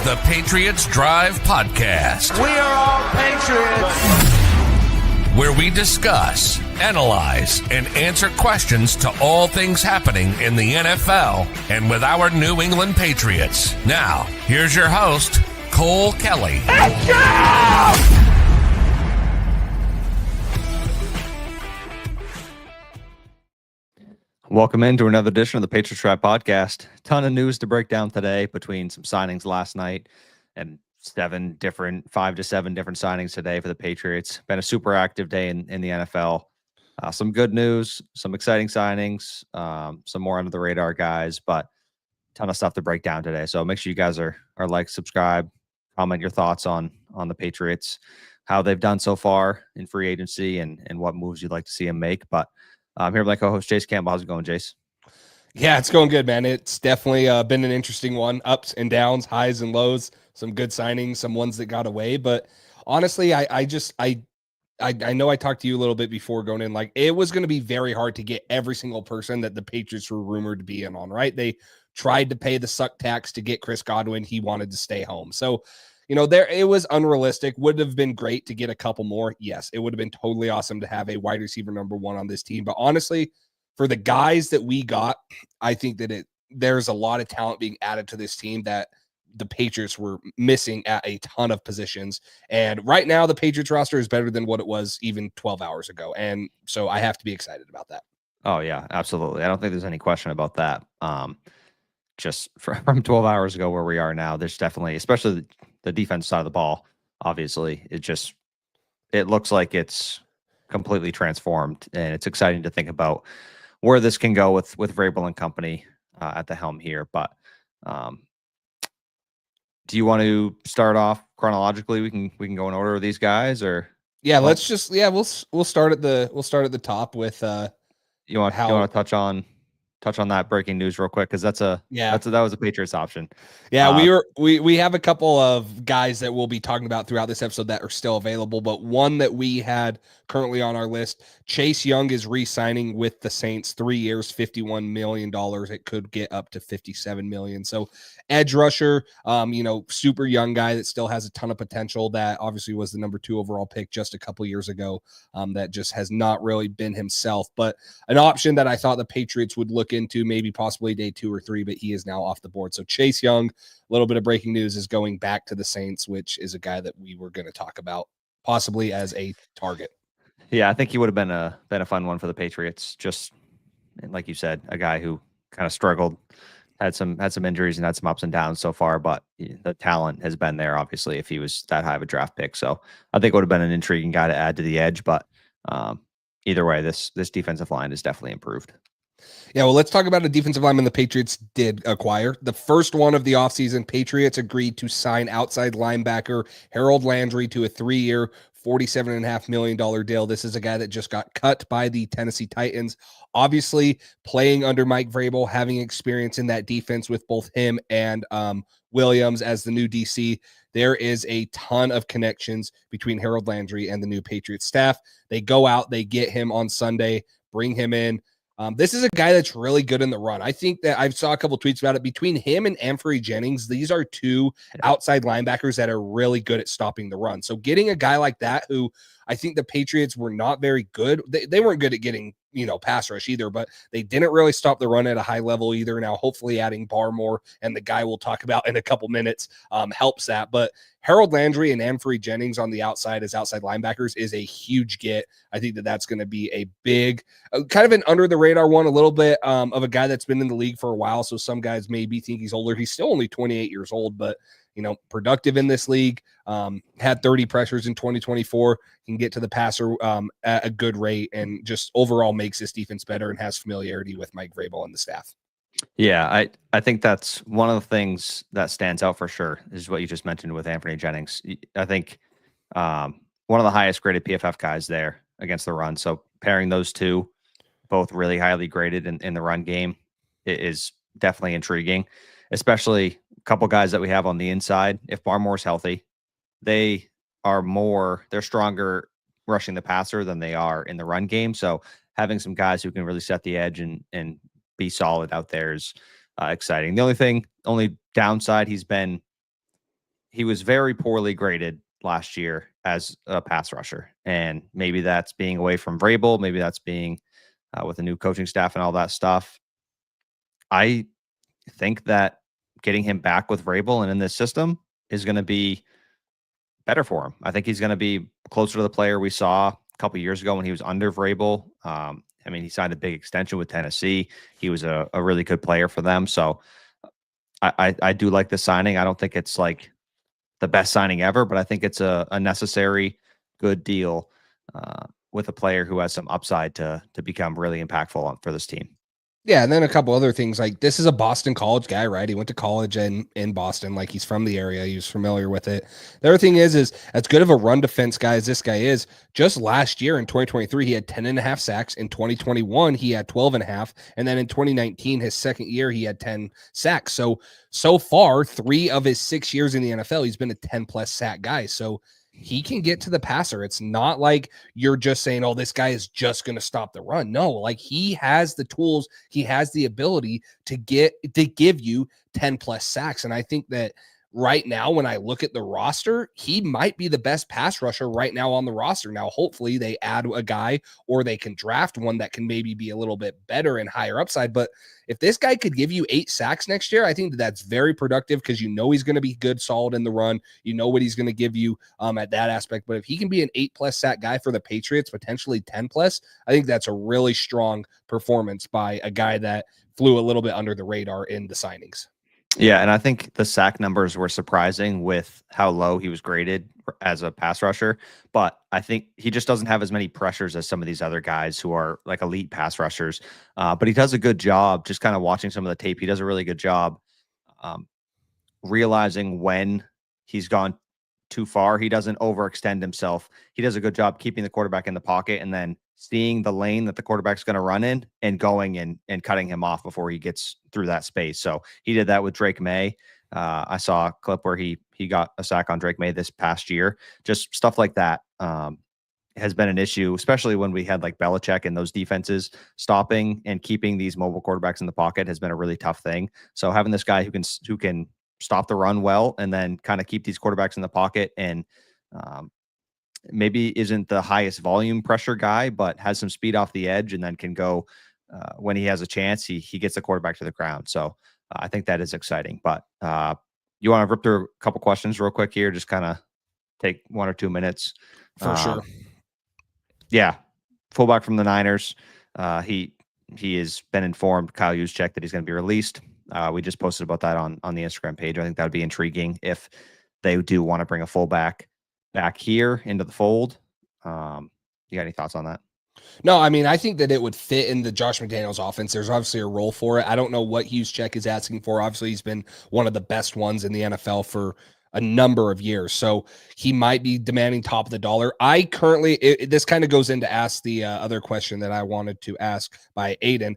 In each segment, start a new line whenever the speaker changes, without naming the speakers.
the Patriots Drive podcast.
We are all Patriots.
Where we discuss, analyze, and answer questions to all things happening in the NFL and with our New England Patriots. Now, here's your host, Cole Kelly.
Let's go!
Welcome into another edition of the Patriots Drive podcast. Ton of news to break down today between some signings last night and 5 to 7 different signings today for the Patriots. Been a super active day in the NFL. Some good news, some exciting signings, some more under the radar guys, but ton of stuff to break down today. So make sure you guys are like, subscribe, comment your thoughts on the Patriots, how they've done so far in free agency and what moves you'd like to see them make. But I'm here with my co-host, Jace Campbell. How's it going, Jace?
Yeah, it's going good, man. It's definitely been an interesting one. Ups and downs, highs and lows, some good signings, some ones that got away. But honestly, I know I talked to you a little bit before going in. Like, it was going to be very hard to get every single person that the Patriots were rumored to be in on, right? They tried to pay the suck tax to get Chris Godwin. He wanted to stay home. So, it was unrealistic. Would have been great to get a couple more. Yes, it would have been totally awesome to have a wide receiver number 1 on this team. But honestly, for the guys that we got, I think that there's a lot of talent being added to this team that the Patriots were missing at a ton of positions. And right now, the Patriots roster is better than what it was even 12 hours ago. And so I have to be excited about that.
Oh, yeah, absolutely. I don't think there's any question about that. Just from 12 hours ago where we are now, there's definitely, especially the defense side of the ball, obviously, it looks like it's completely transformed, and it's exciting to think about where this can go with Vrabel and company at the helm here. But do you want to start off chronologically? We can go in order of these guys, or
we'll start at the top with
you want to touch on that breaking news real quick, because that was a Patriots option.
Yeah, we have a couple of guys that we'll be talking about throughout this episode that are still available, but one that we had currently on our list, Chase Young is re-signing with the Saints, 3 years, $51 million. It could get up to $57 million. So edge rusher, super young guy that still has a ton of potential, that obviously was the number 2 overall pick just a couple years ago, that just has not really been himself, but an option that I thought the Patriots would look into maybe possibly day 2 or 3, but he is now off the board. So Chase Young, a little bit of breaking news, is going back to the Saints, which is a guy that we were going to talk about possibly as a target.
Yeah, I think he would have been a fun one for the Patriots. Just like you said, a guy who kind of struggled, had some injuries and had some ups and downs so far, but the talent has been there, obviously, if he was that high of a draft pick. So I think it would have been an intriguing guy to add to the edge, but either way, this defensive line is definitely improved.
Yeah, well, let's talk about a defensive lineman the Patriots did acquire. The first one of the offseason, Patriots agreed to sign outside linebacker Harold Landry to a 3-year, $47.5 million deal. This is a guy that just got cut by the Tennessee Titans. Obviously, playing under Mike Vrabel, having experience in that defense with both him and Williams as the new DC, there is a ton of connections between Harold Landry and the new Patriots staff. They go out, they get him on Sunday, bring him in. This is a guy that's really good in the run. I think that I saw a couple tweets about it. Between him and Landry Jennings, these are 2 outside linebackers that are really good at stopping the run. So getting a guy like that, who I think the Patriots were not very good. They weren't good at getting, pass rush either, but they didn't really stop the run at a high level either. Now, hopefully adding Barmore and the guy we'll talk about in a couple minutes helps that. But Harold Landry and Landry Jennings on the outside as outside linebackers is a huge get. I think that that's going to be a big, kind of an under the radar one, a little bit of a guy that's been in the league for a while. So some guys maybe think he's older. He's still only 28 years old, but productive in this league, had 30 pressures in 2024, can get to the passer at a good rate, and just overall makes this defense better and has familiarity with Mike Vrabel and the staff.
Yeah, I think that's one of the things that stands out for sure, is what you just mentioned with Landry Jennings. I think one of the highest graded PFF guys there against the run. So pairing those two, both really highly graded in the run game, is definitely intriguing, especially a couple guys that we have on the inside. If Barmore's healthy, they're stronger rushing the passer than they are in the run game. So having some guys who can really set the edge and be solid out there is exciting. The only downside, he's been he was very poorly graded last year as a pass rusher. And maybe that's being away from Vrabel. Maybe that's being with a new coaching staff and all that stuff. I think that getting him back with Vrabel and in this system is going to be better for him. I think he's going to be closer to the player we saw a couple years ago when he was under Vrabel. I mean, he signed a big extension with Tennessee. He was a really good player for them. So I do like the signing. I don't think it's like the best signing ever, but I think it's a necessary good deal with a player who has some upside to become really impactful for this team.
Yeah, and then a couple other things, like this is a Boston college guy, right? He went to college in Boston, like he's from the area, he's familiar with it. The other thing is as good of a run defense guy as this guy is, just last year in 2023, he had 10.5 sacks. In 2021, he had 12.5. And then in 2019, his second year, he had 10 sacks. So far, 3 of his 6 years in the NFL, he's been a 10+ sack guy. So he can get to the passer. It's not like you're just saying, oh, this guy is just going to stop the run. No, like he has the tools, he has the ability to give you 10+ sacks. And I think that right now, when I look at the roster, he might be the best pass rusher right now on the roster. Now, hopefully they add a guy or they can draft one that can maybe be a little bit better and higher upside. But if this guy could give you 8 sacks next year, I think that's very productive because you know he's going to be good, solid in the run. You know what he's going to give you at that aspect. But if he can be an 8+ sack guy for the Patriots, potentially 10+, I think that's a really strong performance by a guy that flew a little bit under the radar in the signings.
Yeah, and I think the sack numbers were surprising with how low he was graded as a pass rusher, but I think he just doesn't have as many pressures as some of these other guys who are like elite pass rushers. But he does a good job, just kind of watching some of the tape. He does a really good job realizing when he's gone too far. He doesn't overextend himself. He does a good job keeping the quarterback in the pocket and then seeing the lane that the quarterback's going to run in and going and cutting him off before he gets through that space. So he did that with Drake May. I saw a clip where he got a sack on Drake May this past year. Just stuff like that has been an issue, especially when we had like Belichick and those defenses. Stopping and keeping these mobile quarterbacks in the pocket has been a really tough thing. So having this guy who can stop the run well and then kind of keep these quarterbacks in the pocket and maybe isn't the highest volume pressure guy, but has some speed off the edge and then can go when he has a chance, he gets the quarterback to the ground. So I think that is exciting. But you want to rip through a couple questions real quick here, just kind of take 1 or 2 minutes.
For sure.
Yeah. Fullback from the Niners. He has been informed, Kyle Juszczyk, that he's going to be released. We just posted about that on the Instagram page. I think that would be intriguing if they do want to bring a fullback back here into the fold. You got any thoughts on that?
No, I mean, I think that it would fit in the Josh McDaniels offense. There's obviously a role for it. I don't know what Juszczyk is asking for. Obviously, he's been one of the best ones in the NFL for a number of years. So he might be demanding top of the dollar. I currently, this kind of goes into ask the other question that I wanted to ask by Aiden.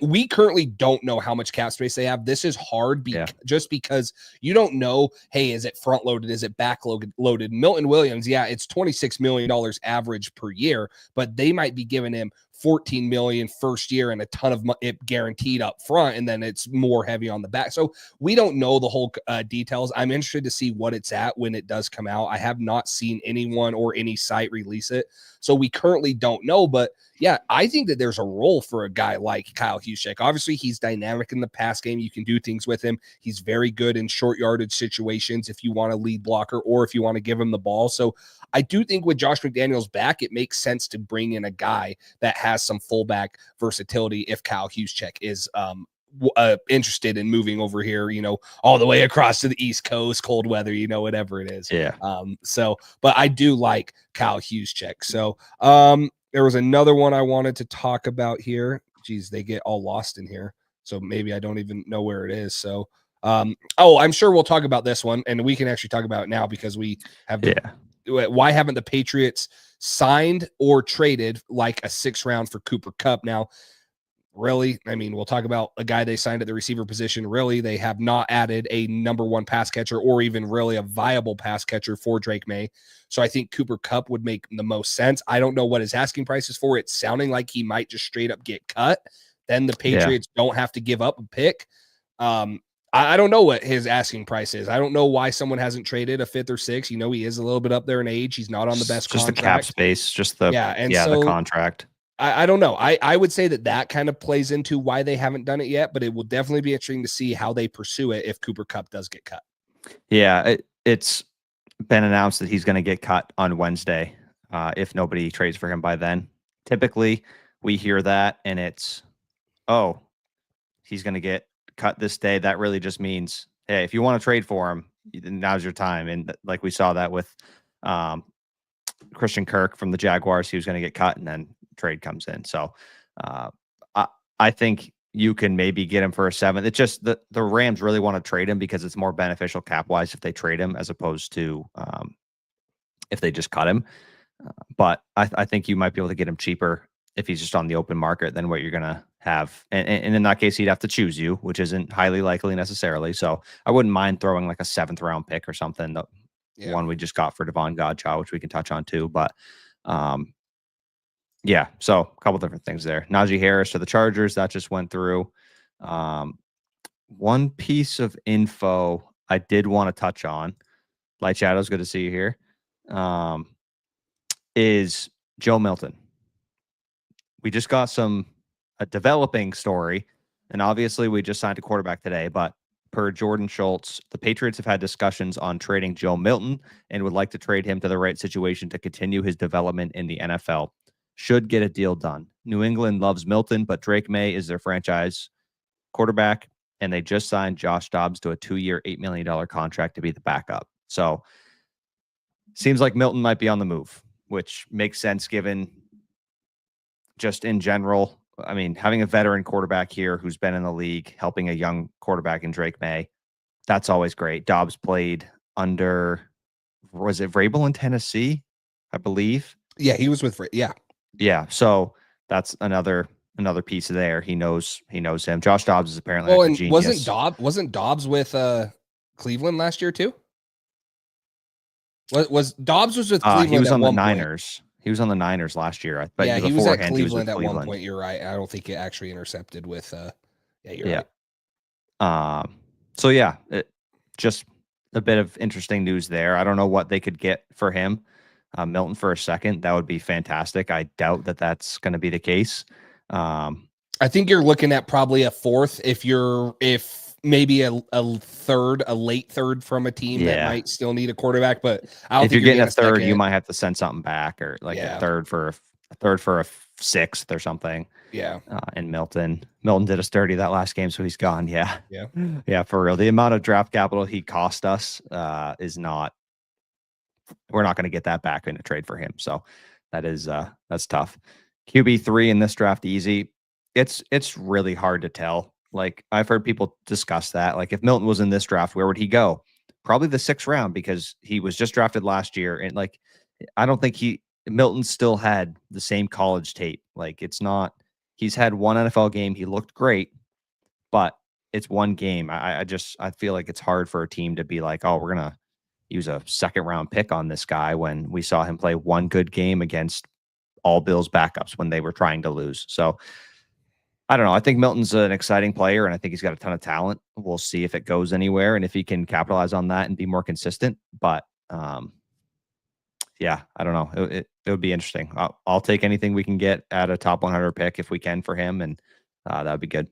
We currently don't know how much cap space they have. This is hard just because you don't know, hey, is it front loaded? Is it back loaded? Milton Williams, yeah, it's $26 million average per year, but they might be giving him $14 million first year and a ton of it guaranteed up front, and then it's more heavy on the back. So we don't know the whole details. I'm interested to see what it's at when it does come out. I have not seen anyone or any site release it, so we currently don't know. But yeah, I think that there's a role for a guy like Kyle Juszczyk. Obviously, he's dynamic in the pass game. You can do things with him. He's very good in short yardage situations if you want a lead blocker or if you want to give him the ball. So I do think with Josh McDaniels back, it makes sense to bring in a guy that has some fullback versatility if Kyle Juszczyk is interested in moving over here, all the way across to the East Coast, cold weather, whatever it is.
Yeah.
But I do like Kyle Juszczyk. So there was another one I wanted to talk about here. Geez, they get all lost in here. So maybe I don't even know where it is. So, I'm sure we'll talk about this one, and we can actually talk about it now because we have why haven't the Patriots signed or traded like a 6th round for Cooper Kupp? Now, really, I mean, we'll talk about a guy they signed at the receiver position. Really, they have not added a number 1 pass catcher or even really a viable pass catcher for Drake May. So I think Cooper Kupp would make the most sense. I don't know what his asking price is for. It's sounding like he might just straight up get cut. Then the Patriots don't have to give up a pick. I don't know what his asking price is. I don't know why someone hasn't traded a 5th or 6th. You know, he is a little bit up there in age. He's not on the best
just
contract.
the cap space, just the the contract.
I don't know. I would say that kind of plays into why they haven't done it yet, but it will definitely be interesting to see how they pursue it if Cooper Kupp does get cut.
Yeah, it's been announced that he's going to get cut on Wednesday if nobody trades for him by then. Typically, we hear that and it's, oh, he's going to get cut this day. That really just means, hey, if you want to trade for him, now's your time. And like we saw that with Christian Kirk from the Jaguars, he was going to get cut and then trade comes in. So I think you can maybe get him for a 7th. It's just the Rams really want to trade him because it's more beneficial cap wise if they trade him as opposed to if they just cut him. But I think you might be able to get him cheaper if he's just on the open market than what you're going to have. And in that case, he'd have to choose you, which isn't highly likely necessarily. So I wouldn't mind throwing like a 7th round pick or something. The one we just got for Devon Godchaux, which we can touch on too. But yeah, so a couple different things there. Najee Harris to the Chargers, that just went through. One piece of info I did want to touch on, Light Shadows, good to see you here, is Joe Milton. We just got a developing story, and obviously we just signed a quarterback today, but per Jordan Schultz, the Patriots have had discussions on trading Joe Milton and would like to trade him to the right situation to continue his development in the NFL. Should get a deal done. New England loves Milton, but Drake May is their franchise quarterback, and they just signed Josh Dobbs to a 2-year, $8 million contract to be the backup. So seems like Milton might be on the move, which makes sense given just in general. I mean, having a veteran quarterback here who's been in the league, helping a young quarterback in Drake May, that's always great. Dobbs played under, was it Vrabel in Tennessee, I believe?
Yeah, he was with, yeah.
Yeah, so that's another piece there. He knows him. Josh Dobbs is apparently
well,
like
and
a genius.
wasn't Dobbs with Cleveland last year too? Was Dobbs was with Cleveland?
He was on the
Niners.
He was on the Niners last year. But
yeah, he was at Cleveland at one point. You're right. I don't think it actually intercepted with. Yeah, you're right.
So yeah, just a bit of interesting news there. I don't know what they could get for him. Milton for a 2nd, that would be fantastic. I doubt that that's going to be the case.
I think you're looking at probably a 4th if maybe a 3rd, a late 3rd from a team that might still need a quarterback. But
if you're getting a 3rd, you might have to send something back or like a 3rd for a 6th or something.
Yeah.
And Milton did us dirty that last game, so he's gone. Yeah.
Yeah,
for real. The amount of draft capital he cost us is not. We're not going to get that back in a trade for him. So that's tough. QB3 in this draft, easy. It's really hard to tell. Like I've heard people discuss that. Like if Milton was in this draft, where would he go? Probably the 6th round because he was just drafted last year. And like, I don't think Milton still had the same college tape. Like it's not, he's had one NFL game. He looked great, but it's one game. I feel like it's hard for a team to be like, oh, we're going to use a 2nd round pick on this guy when we saw him play one good game against all Bills backups when they were trying to lose. So I don't know. I think Milton's an exciting player and I think he's got a ton of talent. We'll see if it goes anywhere and if he can capitalize on that and be more consistent. But yeah, I don't know. It would be interesting. I'll take anything we can get at a top 100 pick if we can for him. And that would be good.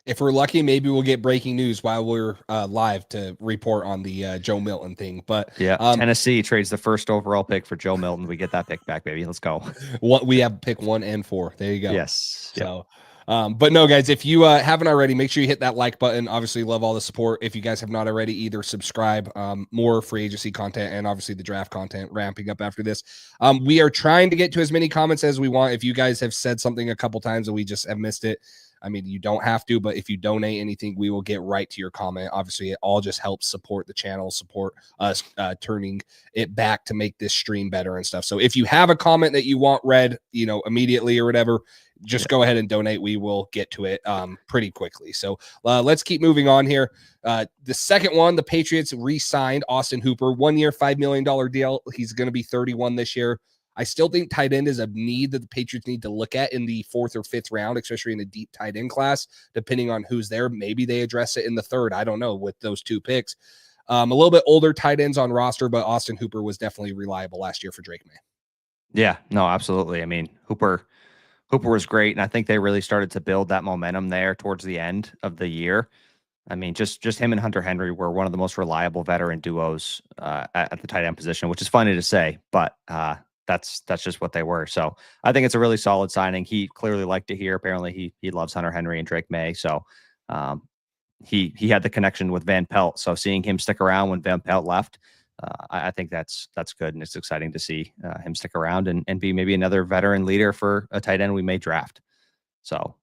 If we're lucky, maybe we'll get breaking news while we're live to report on the Joe Milton thing. But
yeah, Tennessee trades the 1st overall pick for Joe Milton. We get that pick back, baby. Let's go.
We have pick 1 and 4. There you go.
Yes.
So, but no, guys, if you haven't already, make sure you hit that like button. Obviously, love all the support. If you guys have not already, either subscribe, more free agency content, and obviously the draft content ramping up after this. We are trying to get to as many comments as we want. If you guys have said something a couple times and we just have missed it, I mean, you don't have to, but if you donate anything, we will get right to your comment. Obviously, it all just helps support the channel, support us turning it back to make this stream better and stuff. So if you have a comment that you want read, immediately or whatever, just go ahead and donate. We will get to it pretty quickly. So let's keep moving on here. The second one, the Patriots re-signed Austin Hooper, 1 year, $5 million deal. He's going to be 31 this year. I still think tight end is a need that the Patriots need to look at in the 4th or 5th round, especially in a deep tight end class, depending on who's there. Maybe they address it in the 3rd. I don't know with those 2 picks. A little bit older tight ends on roster, but Austin Hooper was definitely reliable last year for Drake May.
Yeah, no, absolutely. I mean, Hooper was great, and I think they really started to build that momentum there towards the end of the year. I mean, just him and Hunter Henry were one of the most reliable veteran duos at the tight end position, which is funny to say, but that's just what they were. So I think it's a really solid signing. He clearly liked it here. Apparently, he loves Hunter Henry and Drake May. So he had the connection with Van Pelt. So seeing him stick around when Van Pelt left, I think that's good, and it's exciting to see him stick around and be maybe another veteran leader for a tight end we may draft. So,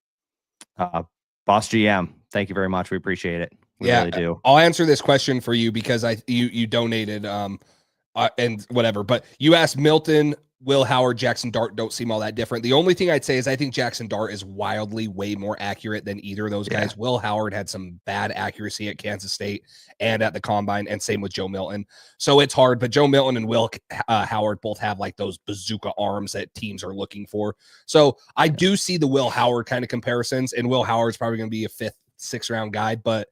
Boss GM, thank you very much. We appreciate it. We really do.
I'll answer this question for you because you donated and whatever, but you asked Milton, Will Howard, Jackson Dart don't seem all that different. The only thing I'd say is I think Jackson Dart is wildly way more accurate than either of those guys. Will Howard had some bad accuracy at Kansas State and at the combine, and same with Joe Milton. So it's hard, but Joe Milton and Will Howard both have like those bazooka arms that teams are looking for. So I do see the Will Howard kind of comparisons, and Will Howard's probably going to be a 5th, 6th round guy, but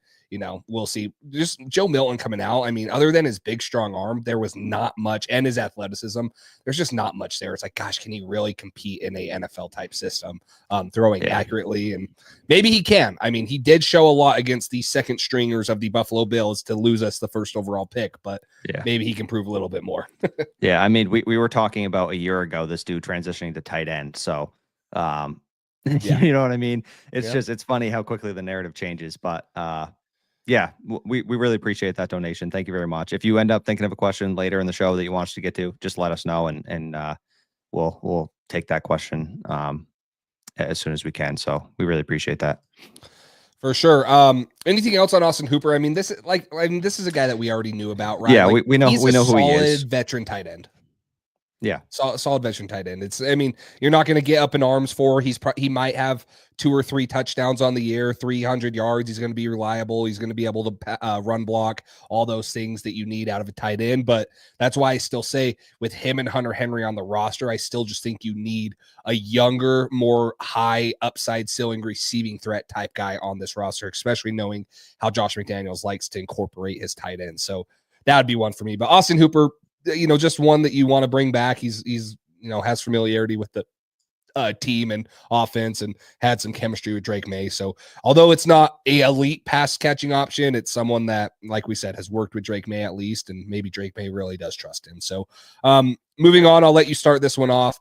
we'll see. Just Joe Milton coming out. I mean, other than his big, strong arm, there was not much, and his athleticism, there's just not much there. It's like, gosh, can he really compete in a NFL type system, throwing accurately? And maybe he can. I mean, he did show a lot against the second stringers of the Buffalo Bills to lose us the 1st overall pick, but maybe he can prove a little bit more.
I mean, we were talking about a year ago, this dude transitioning to tight end. So, you know what I mean? It's just, it's funny how quickly the narrative changes, but, we really appreciate that donation. Thank you very much. If you end up thinking of a question later in the show that you want us to get to, just let us know, and we'll take that question as soon as we can. So we really appreciate that.
For sure. Anything else on Austin Hooper? I mean, this is a guy that we already knew about, right?
Yeah, we know who he is.
Solid veteran tight end.
Yeah,
solid veteran tight end. I mean, you're not going to get up in arms for. He might have 2 or 3 touchdowns on the year, 300 yards. He's going to be reliable. He's going to be able to run block, all those things that you need out of a tight end. But that's why I still say with him and Hunter Henry on the roster, I still just think you need a younger, more high upside ceiling receiving threat type guy on this roster, especially knowing how Josh McDaniels likes to incorporate his tight end. So that would be one for me. But Austin Hooper, just one that you want to bring back. He's has familiarity with the team and offense and had some chemistry with Drake May. So although it's not a elite pass catching option, it's someone that, like we said, has worked with Drake May at least, and maybe Drake May really does trust him. So moving on, I'll let you start this one off.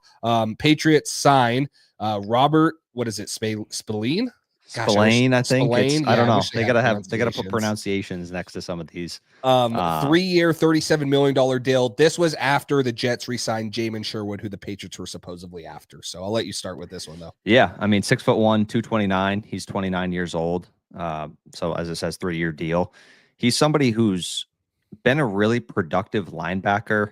Patriots sign Robert, what is it? Spillane?
Spillane, I think.
Spillane,
I don't know. They gotta put pronunciations next to some of these.
3-year, $37 million deal. This was after the Jets re-signed Jamin Sherwood, who the Patriots were supposedly after. So I'll let you start with this one, though.
Yeah, I mean, 6'1", 229. He's 29 years old. So as it says, 3-year deal. He's somebody who's been a really productive linebacker,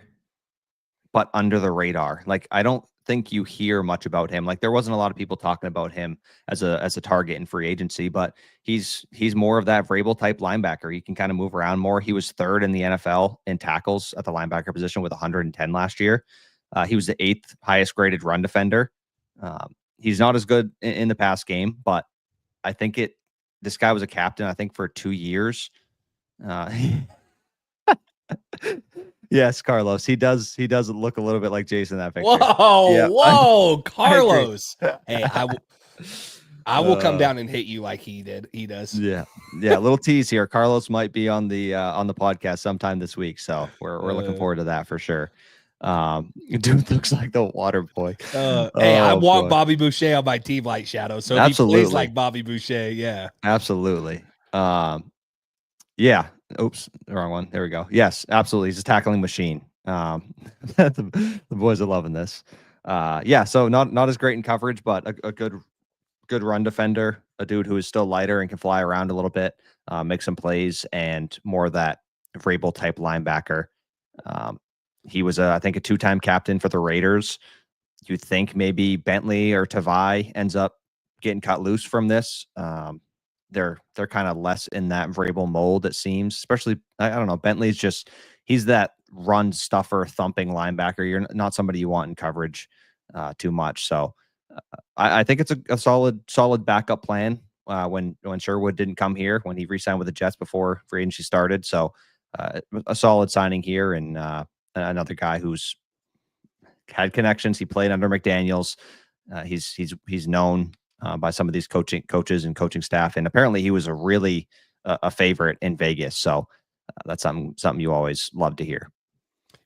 but under the radar. Like, I don't think you hear much about him. Like, there wasn't a lot of people talking about him as a target in free agency, but he's more of that Vrabel type linebacker. He can kind of move around more. He was 3rd in the NFL in tackles at the linebacker position with 110 last year. He was the 8th highest graded run defender. He's not as good in the pass game, but I think this guy was a captain, I think, for 2 years. Yes, Carlos. He does look a little bit like Jace in that picture.
Whoa, Carlos. Hey, I will come down and hit you like he does.
Yeah. A little tease here. Carlos might be on the podcast sometime this week, so we're looking forward to that for sure. Dude looks like the water boy.
Hey, I want Bobby Boucher on my team like Shadow, so if he plays like Bobby Boucher, yeah.
Absolutely. Yeah. Oops, the wrong one. There we go. Yes, absolutely. He's a tackling machine. The boys are loving this. So not as great in coverage, but a good run defender, a dude who is still lighter and can fly around a little bit, make some plays, and more of that Vrabel type linebacker. He was, I think, a 2-time captain for the Raiders. You'd think maybe Bentley or Tavai ends up getting cut loose from this. They're kind of less in that Vrabel mold, it seems. Especially, I don't know, Bentley's he's that run stuffer, thumping linebacker. You're not somebody you want in coverage too much. So I think it's a solid backup plan when Sherwood didn't come here, when he re-signed with the Jets before free agency started. So a solid signing here, and another guy who's had connections. He played under McDaniels. He's known by some of these coaches and coaching staff, and apparently he was a really a favorite in Vegas. So that's something you always love to hear.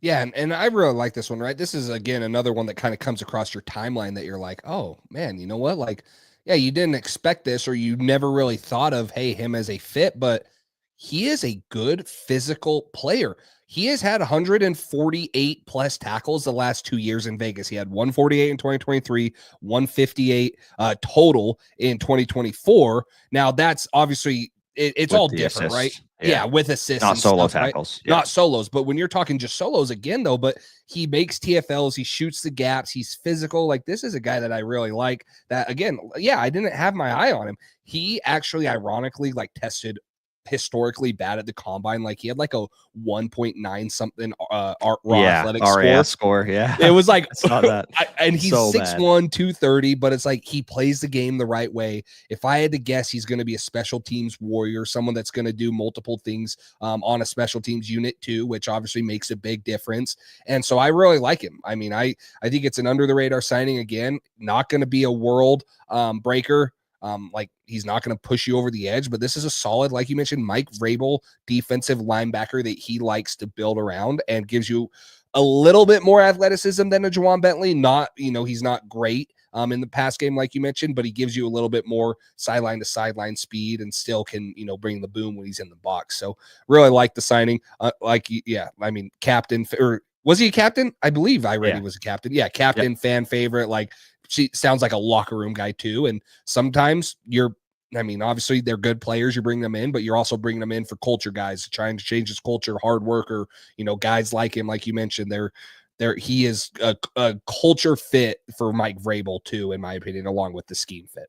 Yeah, and I really like this one, right? This is, again, another one that kind of comes across your timeline that you're like, oh, man, you know what? Like, yeah, you didn't expect this, or you never really thought of, hey, him as a fit, but he is a good physical player. He has had 148 plus tackles the last 2 years in Vegas. He had 148 in 2023, 158 total in 2024. Now, that's obviously it's all different, right? Yeah, with assists,
not solo
stuff,
tackles,
right? Not solos. But when you're talking just solos again, though, but he makes TFLs, he shoots the gaps, he's physical. Like, this is a guy that I really like. That, again, yeah, I didn't have my eye on him. He actually, ironically, like, tested historically bad at the combine. Like, he had like a 1.9 something raw athletic
score. Yeah,
it was like,
I saw that.
And he's
so
6'1", 230, but it's like he plays the game the right way. If I had to guess, he's going to be a special teams warrior, someone that's going to do multiple things on a special teams unit too, which obviously makes a big difference. And so I really like him. I mean, I think it's an under the radar signing. Again, not going to be a world breaker. Like, he's not going to push you over the edge, but this is a solid, like you mentioned, Mike Vrabel defensive linebacker that he likes to build around, and gives you a little bit more athleticism than a Juwan Bentley. Not, he's not great in the pass game, like you mentioned, but he gives you a little bit more sideline to sideline speed, and still can, bring the boom when he's in the box. So really like the signing. Captain, or was he a captain? I believe I read he was a captain. Yeah. Captain, fan favorite. Like, she sounds like a locker room guy too. And sometimes obviously they're good players. You bring them in, but you're also bringing them in for culture guys, trying to change his culture, hard worker, guys like him, like you mentioned, he is a culture fit for Mike Vrabel too, in my opinion, along with the scheme fit.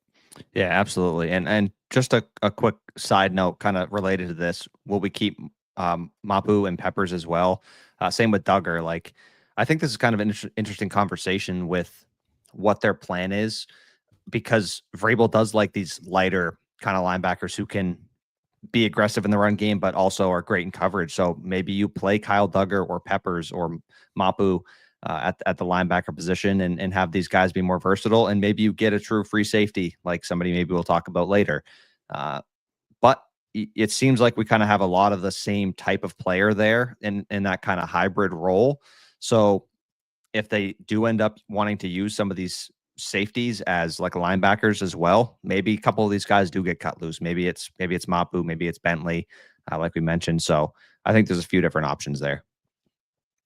Yeah, absolutely. And just a quick side note, kind of related to this, will we keep Mapu and Peppers as well? Same with Duggar. Like, I think this is kind of an interesting conversation with what their plan is, because Vrabel does like these lighter kind of linebackers who can be aggressive in the run game, but also are great in coverage. So maybe you play Kyle Duggar or Peppers or Mapu at the linebacker position, and have these guys be more versatile. And maybe you get a true free safety, like somebody maybe we'll talk about later. But it seems like we kind of have a lot of the same type of player there in that kind of hybrid role. So if they do end up wanting to use some of these safeties as like linebackers as well, maybe a couple of these guys do get cut loose. Maybe it's Mapu, maybe it's Bentley, like we mentioned. So I think there's a few different options there.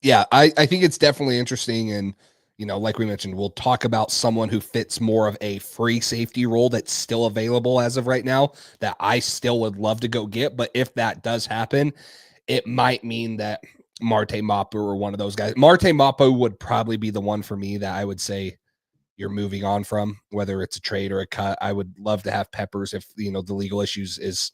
Yeah, I think it's definitely interesting. And, like we mentioned, we'll talk about someone who fits more of a free safety role that's still available as of right now, that I still would love to go get. But if that does happen, it might mean that Marte Mapu or one of those guys. Marte Mapu would probably be the one for me that I would say you're moving on from, whether it's a trade or a cut. I would love to have Peppers if, the legal issues is,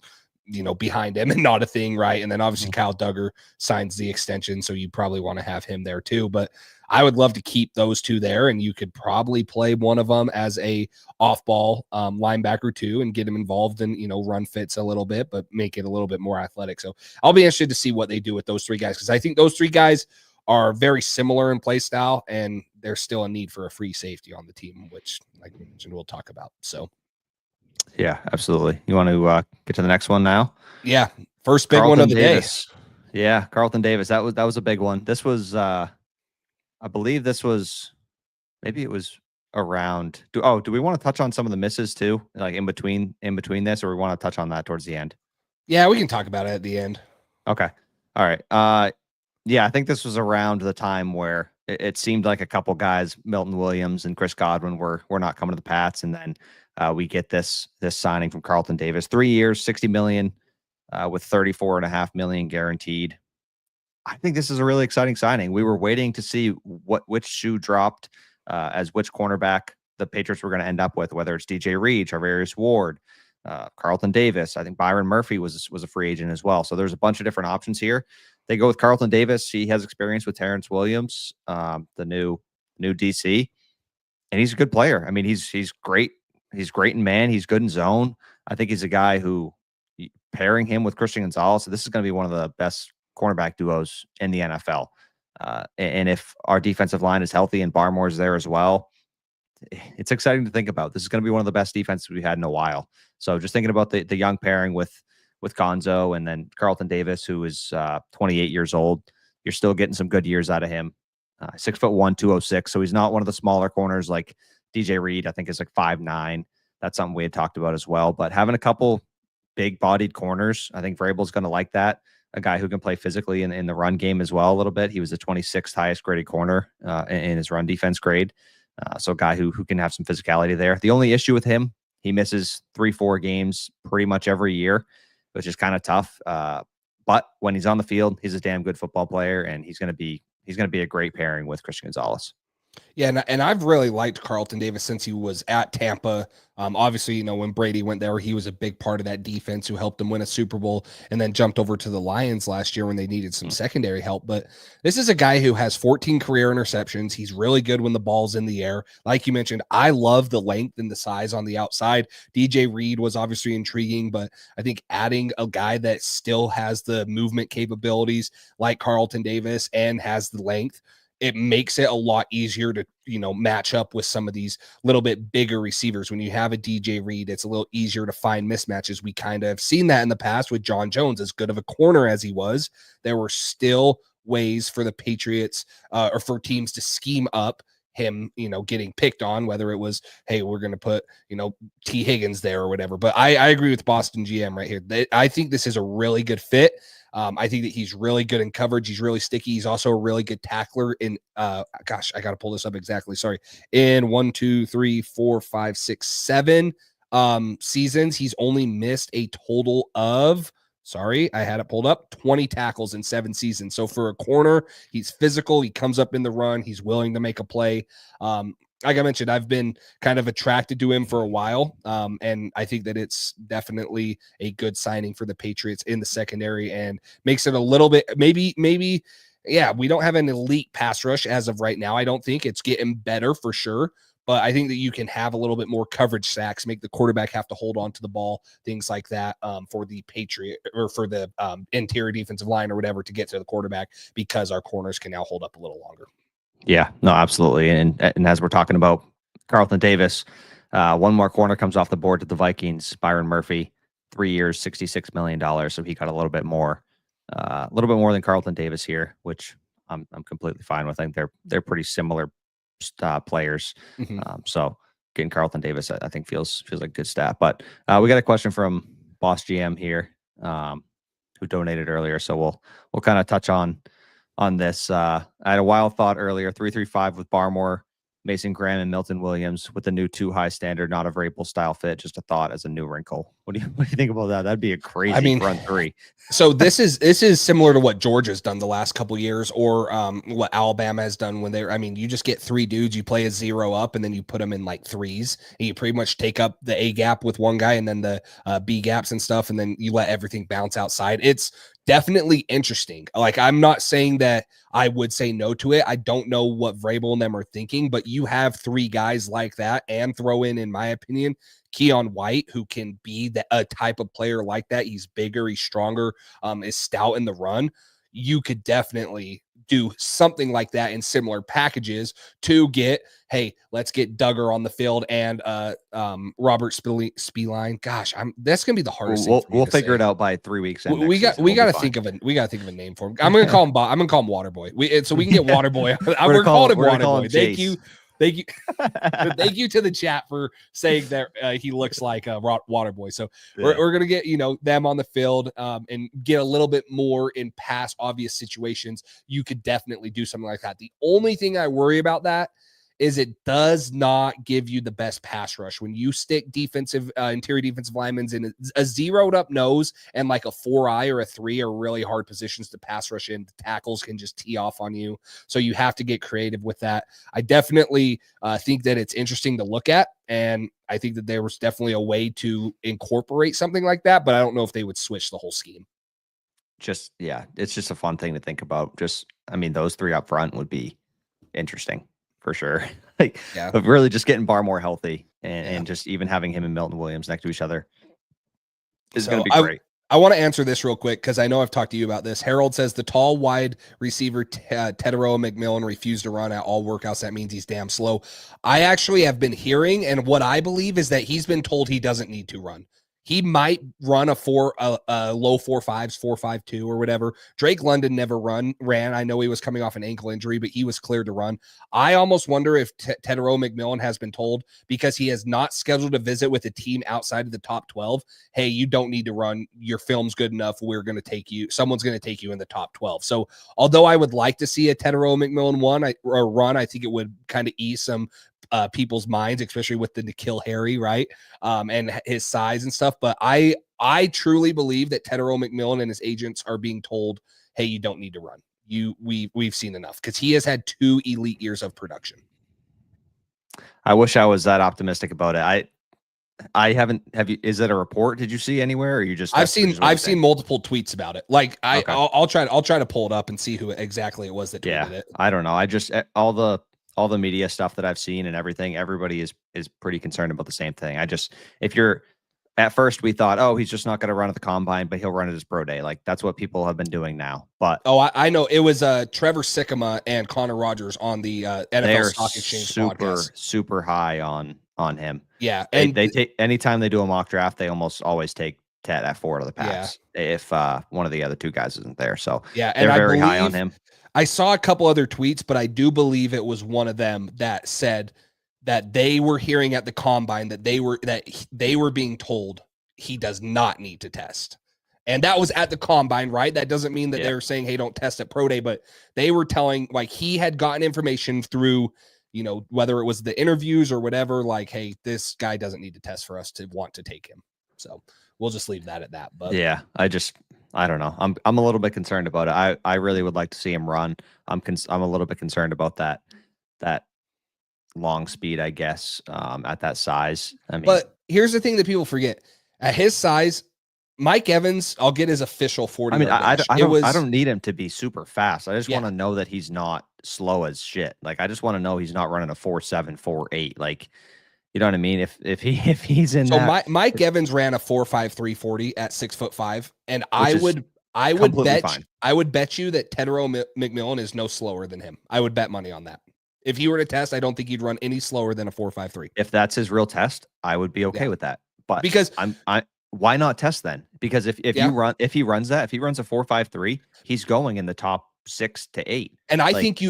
behind him and not a thing, right? And then obviously Kyle Duggar signs the extension, so you probably want to have him there too. But I would love to keep those two there, and you could probably play one of them as a off-ball linebacker too, and get him involved in, run fits a little bit, but make it a little bit more athletic. So I'll be interested to see what they do with those three guys, because I think those three guys are very similar in play style, and there's still a need for a free safety on the team, which, like we mentioned, we'll talk about. So
yeah, absolutely. You want to get to the next one now?
Yeah, first big one of the day.
Yeah, Carlton Davis. That was a big one. This was I believe this was, maybe it was around. Do we want to touch on some of the misses too, like in between this, or we want to touch on that towards the end?
Yeah, we can talk about it at the end.
Okay. All right. Yeah, I think this was around the time where it seemed like a couple guys, Milton Williams and Chris Godwin, were not coming to the Pats, and then we get this signing from Carlton Davis, 3 years, $60 million, with $34.5 million guaranteed. I think this is a really exciting signing. We were waiting to see which shoe dropped as which cornerback the Patriots were going to end up with, whether it's DJ Reed, Charvarius Ward, Carlton Davis. I think Byron Murphy was a free agent as well. So there's a bunch of different options here. they go with Carlton Davis. He has experience with Terrence Williams, the new DC, and he's a good player. I mean, he's great. He's great in man. He's good in zone. I think he's a guy who, pairing him with Christian Gonzalez, so this is going to be one of the best cornerback duos in the NFL. And if our defensive line is healthy and Barmore's there as well, it's exciting to think about. This is going to be one of the best defenses we've had in a while. So just thinking about the young pairing with Gonzo and then Carlton Davis, who is 28 years old, you're still getting some good years out of him. 6'1", 206. So he's not one of the smaller corners like DJ Reed. I think is like 5'9". That's something we had talked about as well. But having a couple big-bodied corners, I think Vrabel's going to like that. A guy who can play physically in the run game as well a little bit. He was the 26th highest graded corner in his run defense grade. So a guy who can have some physicality there. The only issue with him, he misses 3-4 games pretty much every year, which is kind of tough. But when he's on the field, he's a damn good football player, and he's going to be a great pairing with Christian Gonzalez.
Yeah, and I've really liked Carlton Davis since he was at Tampa. Obviously, when Brady went there, he was a big part of that defense who helped them win a Super Bowl, and then jumped over to the Lions last year when they needed some secondary help. But this is a guy who has 14 career interceptions. He's really good when the ball's in the air. Like you mentioned, I love the length and the size on the outside. DJ Reed was obviously intriguing, but I think adding a guy that still has the movement capabilities like Carlton Davis and has the length, it makes it a lot easier to, match up with some of these little bit bigger receivers. When you have a DJ Reed, it's a little easier to find mismatches. We kind of have seen that in the past with John Jones. As good of a corner as he was, there were still ways for the Patriots or for teams to scheme up him, getting picked on, whether it was, hey, we're going to put, T. Higgins there or whatever. But I agree with Boston GM right here. I think this is a really good fit. I think that he's really good in coverage. He's really sticky. He's also a really good tackler in, I got to pull this up exactly. Sorry. In 1, 2, 3, 4, 5, 6, 7 seasons, he's only missed a total of, I had it pulled up, 20 tackles in 7 seasons. So for a corner, he's physical. He comes up in the run. He's willing to make a play. Like I mentioned, I've been kind of attracted to him for a while, and I think that it's definitely a good signing for the Patriots in the secondary, and makes it a little bit maybe. Yeah, we don't have an elite pass rush as of right now. I don't think it's getting better for sure, but I think that you can have a little bit more coverage sacks, make the quarterback have to hold on to the ball, things like that for the Patriot or for the interior defensive line or whatever to get to the quarterback, because our corners can now hold up a little longer.
Yeah, no, absolutely. And as we're talking about Carlton Davis, one more corner comes off the board to the Vikings. Byron Murphy, 3 years, $66 million. So he got a little bit more than Carlton Davis here, which I'm completely fine with. I think they're pretty similar players.
Mm-hmm.
So getting Carlton Davis, I think feels like a good stat. But we got a question from Boss GM here, who donated earlier. So we'll kind of touch on this. I had a wild thought earlier, 3-3-5 with Barmore, Mason Graham, and Milton Williams with the new too high standard, not a Vrabel style fit. Just a thought as a new wrinkle. What do you think about that? That'd be a crazy front three.
So this is similar to what Georgia's done the last couple of years, or what Alabama has done when you just get 3 dudes, you play a 0 up, and then you put them in like threes, and you pretty much take up the A gap with one guy and then the B gaps and stuff, and then you let everything bounce outside. It's definitely interesting. Like, I'm not saying that I would say no to it. I don't know what Vrabel and them are thinking, but you have 3 guys like that, and throw in my opinion, Keon White, who can be a type of player like that. He's bigger, he's stronger, is stout in the run. You could definitely do something like that in similar packages to get, hey, let's get Duggar on the field and Robert Spillane. Gosh, that's gonna be the hardest.
We'll figure it out by 3 weeks.
We got to think of a name for him. I'm gonna call him Waterboy. So we can get Waterboy. We're calling him Waterboy. Thank you. Thank you to the chat for saying that he looks like a Waterboy. So yeah, we're gonna get them on the field and get a little bit more in past obvious situations. You could definitely do something like that. The only thing I worry about that is it does not give you the best pass rush when you stick interior defensive linemen in a zeroed up nose, and like a 4-eye or a 3 are really hard positions to pass rush in. The tackles can just tee off on you, so you have to get creative with that. I definitely think that it's interesting to look at, and I think that there was definitely a way to incorporate something like that, but I don't know if they would switch the whole scheme.
it's just a fun thing to think about. Those three up front would be interesting for sure. But really just getting Barmore healthy and just even having him and Milton Williams next to each other is going to be great.
I want to answer this real quick because I know I've talked to you about this. Harold says the tall wide receiver Tetairoa McMillan refused to run at all workouts. That means he's damn slow. I actually have been hearing, and what I believe is that he's been told he doesn't need to run. He might run a low 4.5s, 4.52 or whatever. Drake London never ran. I know he was coming off an ankle injury, but he was cleared to run. I almost wonder if Tetairoa McMillan has been told, because he has not scheduled a visit with a team outside of the top 12. Hey, you don't need to run. Your film's good enough. We're going to take you. Someone's going to take you in the top 12. So although I would like to see a Tetairoa McMillan run, I think it would kind of ease some people's minds, especially with the N'Keal Harry, right? And his size and stuff. But I truly believe that Tetairoa McMillan and his agents are being told, hey, you don't need to run. We've seen enough, because he has had 2 elite years of production.
I wish I was that optimistic about it. I haven't. Is it a report? Did you see anywhere, or you just?
I've seen multiple tweets about it. Like I'll try to pull it up and see who exactly it was that tweeted it.
I don't know. I just all the media stuff that I've seen and everything, everybody is pretty concerned about the same thing. At first we thought, oh, he's just not going to run at the combine, but he'll run at his pro day. Like that's what people have been doing now. But
I know it was Trevor Sikkema and Connor Rogers on the NFL Stock Exchange podcast.
Super high on him.
Yeah,
and they take anytime they do a mock draft, they almost always take Ted at 4 to the pass if one of the other 2 guys isn't there. So
they're
very high on him.
I saw a couple other tweets, but I do believe it was one of them that said that they were hearing at the combine that they were being told he does not need to test. And that was at the combine, right? That doesn't mean that they were saying, hey, don't test at pro day, but they were telling, like, he had gotten information through, whether it was the interviews or whatever, like, hey, this guy doesn't need to test for us to want to take him. So we'll just leave that at that. But
yeah, I don't know. I'm a little bit concerned about it. I really would like to see him run. I'm a little bit concerned about that long speed, I guess, at that size.
But here's the thing that people forget: at his size, Mike Evans, I'll get his official 40.
I don't need him to be super fast. I just want to know that he's not slow as shit. Like I just want to know he's not running a 4.7, 4.8. Like, you know what I mean? If he's in. So
Mike Evans ran a 4.53 40 at 6'5", and I would bet you that Tetairoa McMillan is no slower than him. I would bet money on that. If he were to test, I don't think he'd run any slower than a 4.53.
If that's his real test, I would be okay with that. But
because
why not test then? Because if he runs a 4.53, he's going in the top 6 to 8.
And I think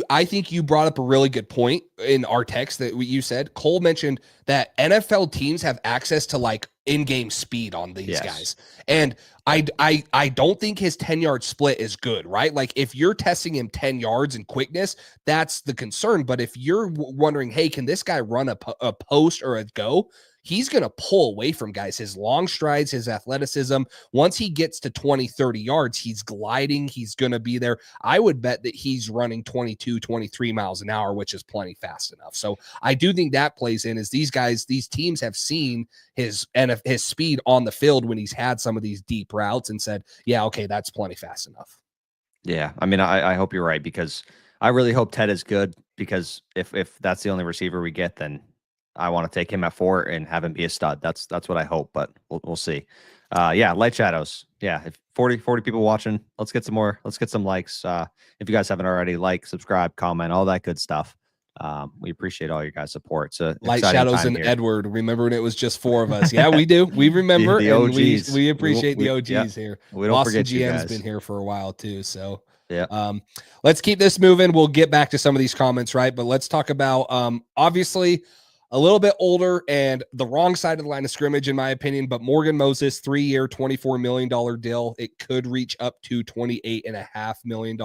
you brought up a really good point in our text that you said. Cole mentioned that NFL teams have access to like in-game speed on these guys. And I don't think his 10-yard split is good, right? Like if you're testing him 10 yards and quickness, that's the concern. But if you're wondering, hey, can this guy run a post or a go? He's going to pull away from guys. His long strides, his athleticism, once he gets to 20, 30 yards, he's gliding. He's going to be there. I would bet that he's running 22, 23 miles an hour, which is plenty fast enough. So I do think that plays in, is these teams have seen his speed on the field when he's had some of these deep routes and said, yeah, okay, that's plenty fast enough.
Yeah. I hope you're right, because I really hope Ted is good, because if that's the only receiver we get, then I want to take him at 4 and have him be a stud. That's what I hope, but we'll see. Light shadows. Yeah. If 40 people watching, let's get some more. Let's get some likes. If you guys haven't already, like, subscribe, comment, all that good stuff. We appreciate all your guys' support. So
Light shadows and Edward. Remember when it was just 4 of us? Yeah, we do. We remember.
the OGs.
We appreciate the OGs here.
We don't forget you guys.
GM's been here for a while too. So
yeah.
Let's keep this moving. We'll get back to some of these comments, right? But let's talk about obviously a little bit older and the wrong side of the line of scrimmage, in my opinion. But Morgan Moses, 3-year, $24 million deal. It could reach up to $28.5 million.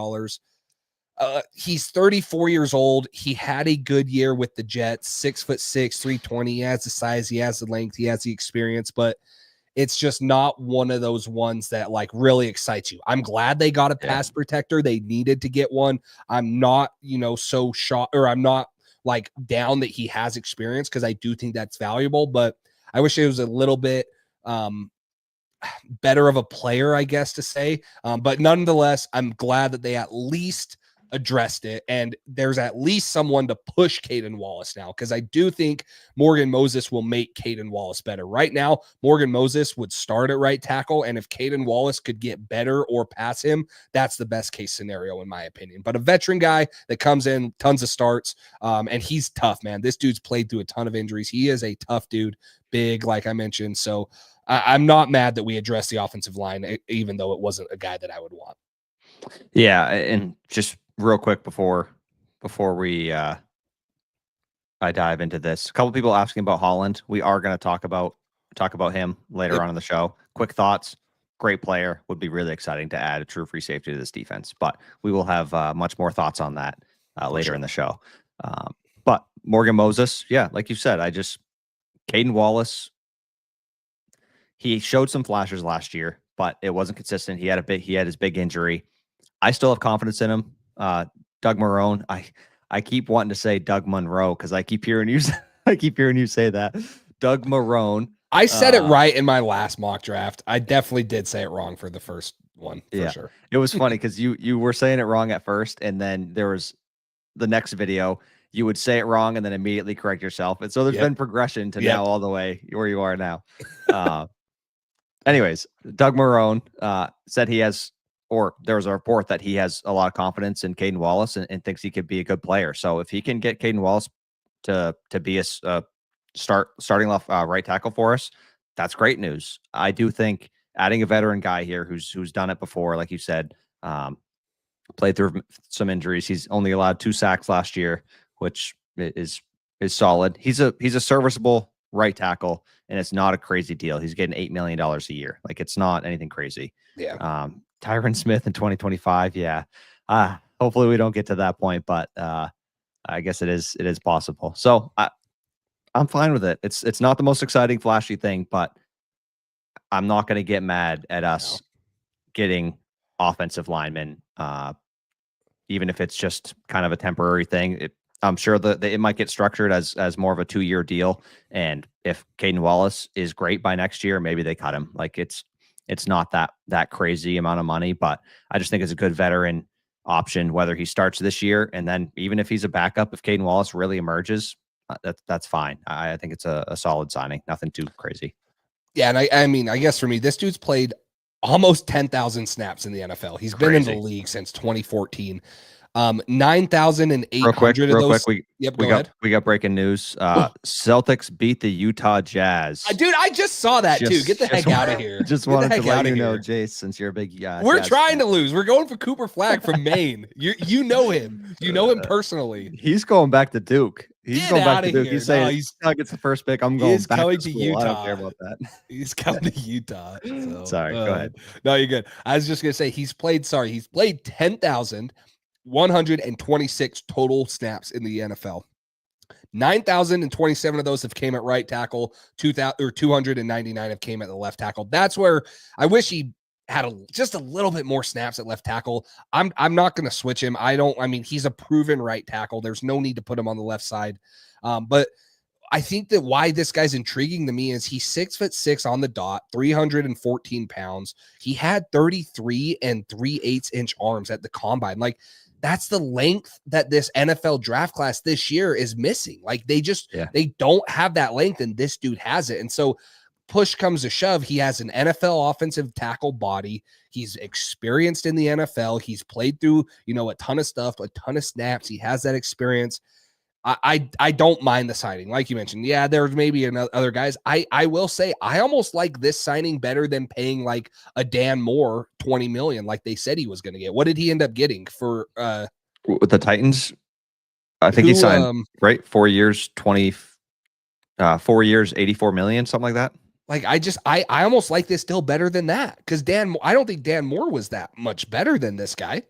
He's 34 years old. He had a good year with the Jets, 6'6", 320. He has the size, he has the length, he has the experience, but it's just not one of those ones that like really excites you. I'm glad they got a pass protector. They needed to get one. I'm not, so shocked, or I'm not like down that he has experience, because I do think that's valuable, but I wish it was a little bit better of a player, I guess to say. But nonetheless, I'm glad that they at least addressed it, and there's at least someone to push Caden Wallace now, because I do think Morgan Moses will make Caden Wallace better. Right now, Morgan Moses would start at right tackle, and if Caden Wallace could get better or pass him, that's the best case scenario in my opinion. But a veteran guy that comes in, tons of starts, and he's tough, man. This dude's played through a ton of injuries. He is a tough dude, big, like I mentioned. So I'm not mad that we addressed the offensive line, even though it wasn't a guy that I would want.
Yeah, and just real quick before we I dive into this, a couple people asking about Holland. We are going to talk about him later on in the show. Quick thoughts: great player, would be really exciting to add a true free safety to this defense. But we will have much more thoughts on that later in the show. But Morgan Moses, yeah, like you said, Caden Wallace. He showed some flashes last year, but it wasn't consistent. He had his big injury. I still have confidence in him. Doug Marrone. I keep wanting to say Doug Monroe because I keep hearing you say that. Doug Marrone.
I said it right in my last mock draft. I definitely did say it wrong for the first one, for sure.
It was funny because you were saying it wrong at first, and then there was the next video. You would say it wrong and then immediately correct yourself. And so there's been progression to now all the way where you are now. Anyways, Doug Marrone said he has, or there was a report that he has a lot of confidence in Caden Wallace and thinks he could be a good player. So if he can get Caden Wallace to be a starting left right tackle for us, that's great news. I do think adding a veteran guy here who's done it before, like you said, played through some injuries. He's only allowed 2 sacks last year, which is solid. He's a serviceable right tackle, and it's not a crazy deal. He's getting $8 million a year. Like, it's not anything crazy.
Yeah.
Tyron Smith in 2025. Yeah. Hopefully we don't get to that point, but I guess it is possible. So I'm fine with it. It's not the most exciting, flashy thing, but I'm not going to get mad at us getting offensive linemen, even if it's just kind of a temporary thing. I'm sure that it might get structured as more of a 2-year deal. And if Caden Wallace is great by next year, maybe they cut him. Like, it's not that crazy amount of money, but I just think it's a good veteran option, whether he starts this year, and then even if he's a backup, if Caden Wallace really emerges, that's fine. I think it's a solid signing. Nothing too crazy.
Yeah. And I mean, I guess for me, this dude's played almost 10,000 snaps in the NFL. He's been in the league since 2014. 9,800
real
of those.
Quick, we got breaking news. Celtics beat the Utah Jazz.
Dude, I just saw that too. Get the heck out of here.
Just wanted to let you know, Jace, since you're a big
we're trying to lose. We're going for Cooper Flagg from Maine. You know him. You know him personally.
He's going back to Duke. He's going back to Duke.
Here.
He's saying he's gets the first pick. I'm going back to
Utah.
I don't care about that.
He's coming to Utah. So,
sorry, go ahead.
No, you're good. I was just gonna say he's played 10,126 total snaps in the NFL. 9,027 of those have came at right tackle. 299 have came at the left tackle. That's where I wish he had just a little bit more snaps at left tackle. I'm not going to switch him. I mean, he's a proven right tackle. There's no need to put him on the left side. But I think that why this guy's intriguing to me is he's 6'6" on the dot, 314 pounds. He had 33 3/8 inch arms at the combine. Like, that's the length that this NFL draft class this year is missing. Like, they don't have that length, and this dude has it. And so push comes to shove, he has an NFL offensive tackle body. He's experienced in the NFL. He's played through, a ton of stuff, a ton of snaps. He has that experience. I don't mind the signing. Like you mentioned, yeah, there's maybe other guys. I will say I almost like this signing better than paying like a Dan Moore $20 million like they said he was going to get. What did he end up getting for
with the Titans? I think he signed 4 years, 4 years, $84 million, something like that.
Like, I almost like this still better than that, because I don't think Dan Moore was that much better than this guy.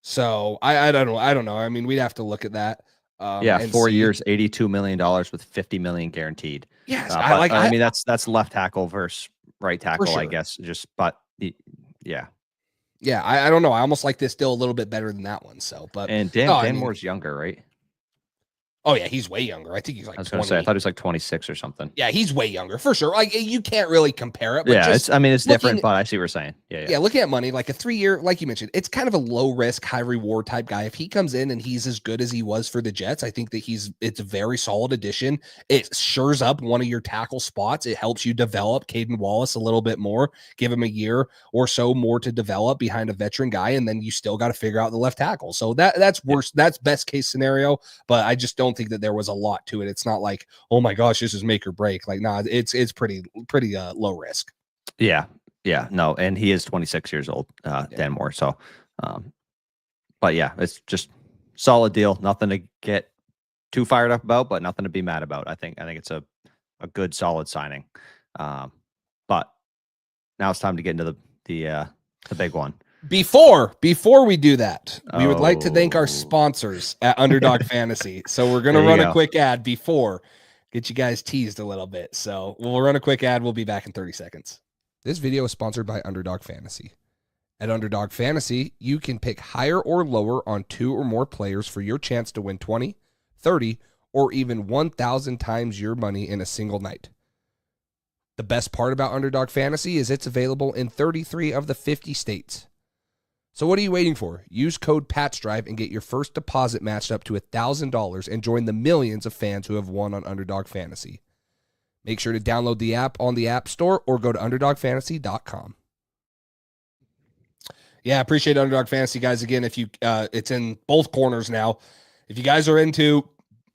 So I don't know. I mean, we'd have to look at that.
4 years, $82 million with $50 million guaranteed.
Yes,
I mean that's left tackle versus right tackle,
sure.
I guess. Yeah.
I don't know. I almost like this still a little bit better than that one. So, but
Dan Moore's younger, right?
Oh yeah, he's way younger. I think he's like
I was
20.
going to say, I thought he was like 26 or something.
Yeah, he's way younger for sure. Like you can't really compare it. But
Yeah,
just
it's different, but I see what you're saying.
yeah, looking at money, like a 3-year, like you mentioned, it's kind of a low risk, high reward type guy. If he comes in and he's as good as he was for the Jets, I think that it's a very solid addition. It shores up one of your tackle spots. It helps you develop Caden Wallace a little bit more, give him a year or so more to develop behind a veteran guy, and then you still got to figure out the left tackle. So that's worse. That's best case scenario, but I just don't think that there was a lot to it. It's not like, oh my gosh, this is make or break. Like, nah, it's pretty low risk.
Yeah, no, and he is 26 years old, Dan Moore. So, but yeah, it's just solid deal. Nothing to get too fired up about, but nothing to be mad about. I think it's a good, solid signing. But now it's time to get into the big one.
Before we do that, we would like to thank our sponsors at Underdog Fantasy. So we're going to run a quick ad before, get you guys teased a little bit. So we'll run a quick ad. We'll be back in 30 seconds. This video is sponsored by Underdog Fantasy. At Underdog Fantasy, you can pick higher or lower on 2 or more players for your chance to win 20, 30, or even 1,000 times your money in a single night. The best part about Underdog Fantasy is it's available in 33 of the 50 states. So what are you waiting for? Use code PATCHDRIVE and get your first deposit matched up to $1,000 and join the millions of fans who have won on Underdog Fantasy. Make sure to download the app on the App Store or go to underdogfantasy.com. Yeah, appreciate Underdog Fantasy, guys. Again, if you it's in both corners now. If you guys are into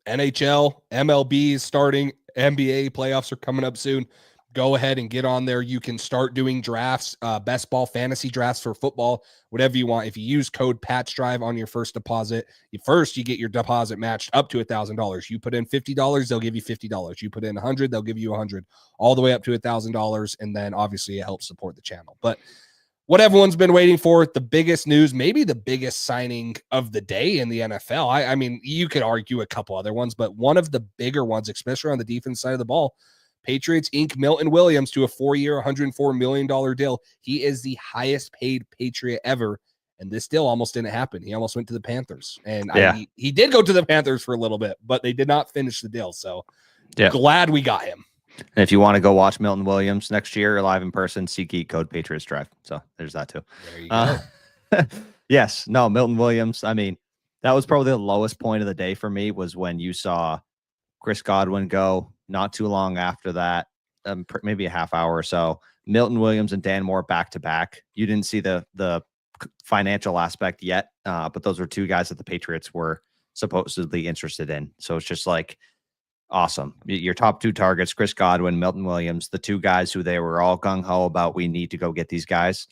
NHL, MLB is starting, NBA playoffs are coming up soon, go ahead and get on there. You can start doing drafts, best ball fantasy drafts for football, whatever you want. If you use code PATCHDRIVE on your first deposit, you get your deposit matched up to $1,000. You put in $50, they'll give you $50. You put in $100, they'll give you $100, all the way up to $1,000. And then obviously it helps support the channel. But what everyone's been waiting for, the biggest news, maybe the biggest signing of the day in the NFL. I mean, you could argue a couple other ones, but one of the bigger ones, especially on the defense side of the ball, Patriots Inc. Milton Williams to a 4-year, $104 million deal. He is the highest paid Patriot ever, and this deal almost didn't happen. He almost went to the Panthers, and he did go to the Panthers for a little bit, but they did not finish the deal. So glad we got him.
And if you want to go watch Milton Williams next year live in person, SeatGeek code Patriots Drive. So there's that too.
There you go.
Yes, no, Milton Williams. I mean, that was probably the lowest point of the day for me was when you saw Chris Godwin go. Not too long after that, maybe a half hour or so, Milton Williams and Dan Moore back to back. You didn't see the financial aspect yet, but those were two guys that the Patriots were supposedly interested in. So it's just like awesome. Your top 2 targets, Chris Godwin, Milton Williams, the 2 guys who they were all gung ho about. We need to go get these guys.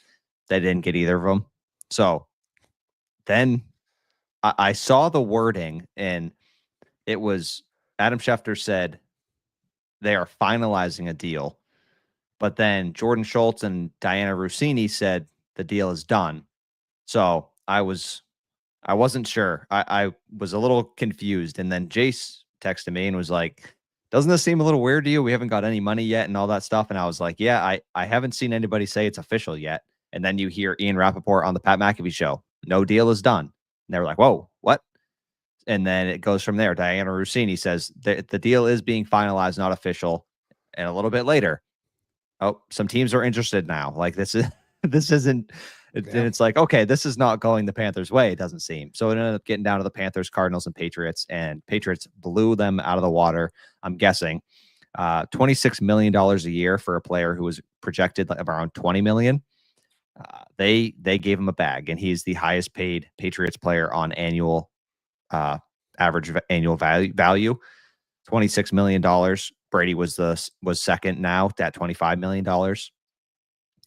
They didn't get either of them. So then I saw the wording, and it was Adam Schefter said they are finalizing a deal. But then Jordan Schultz and Diana Rossini said the deal is done. So I wasn't sure. I was a little confused. And then Jace texted me and was like, doesn't this seem a little weird to you? We haven't got any money yet and all that stuff. And I was like, yeah, I haven't seen anybody say it's official yet. And then you hear Ian Rappaport on the Pat McAfee show. No deal is done. And they were like, whoa, what? And then it goes from there. Diana Rossini says the deal is being finalized, not official. And a little bit later, some teams are interested now. Like this isn't. And it's like, okay, this is not going the Panthers' way. It doesn't seem. So it ended up getting down to the Panthers, Cardinals, and Patriots, and Patriots blew them out of the water. I'm guessing $26 million a year for a player who was projected like around $20 million. They gave him a bag, and he's the highest paid Patriots player on annual. Average annual value, $26 million. Brady was second now at $25 million.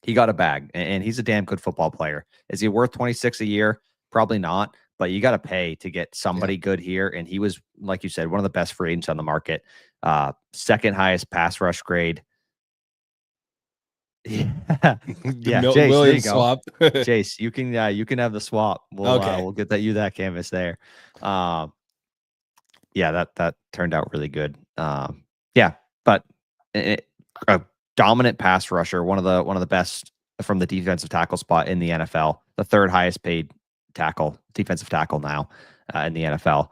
He got a bag, and he's a damn good football player. Is he worth 26 a year? Probably not, but you got to pay to get somebody good here. And he was, like you said, one of the best free agents on the market. Second highest pass rush grade. Yeah,
Milton Williams swap.
Jace, you can have the swap. We'll get that canvas there. That turned out really good. But a dominant pass rusher, one of the best from the defensive tackle spot in the NFL, the 3rd highest paid defensive tackle now in the NFL.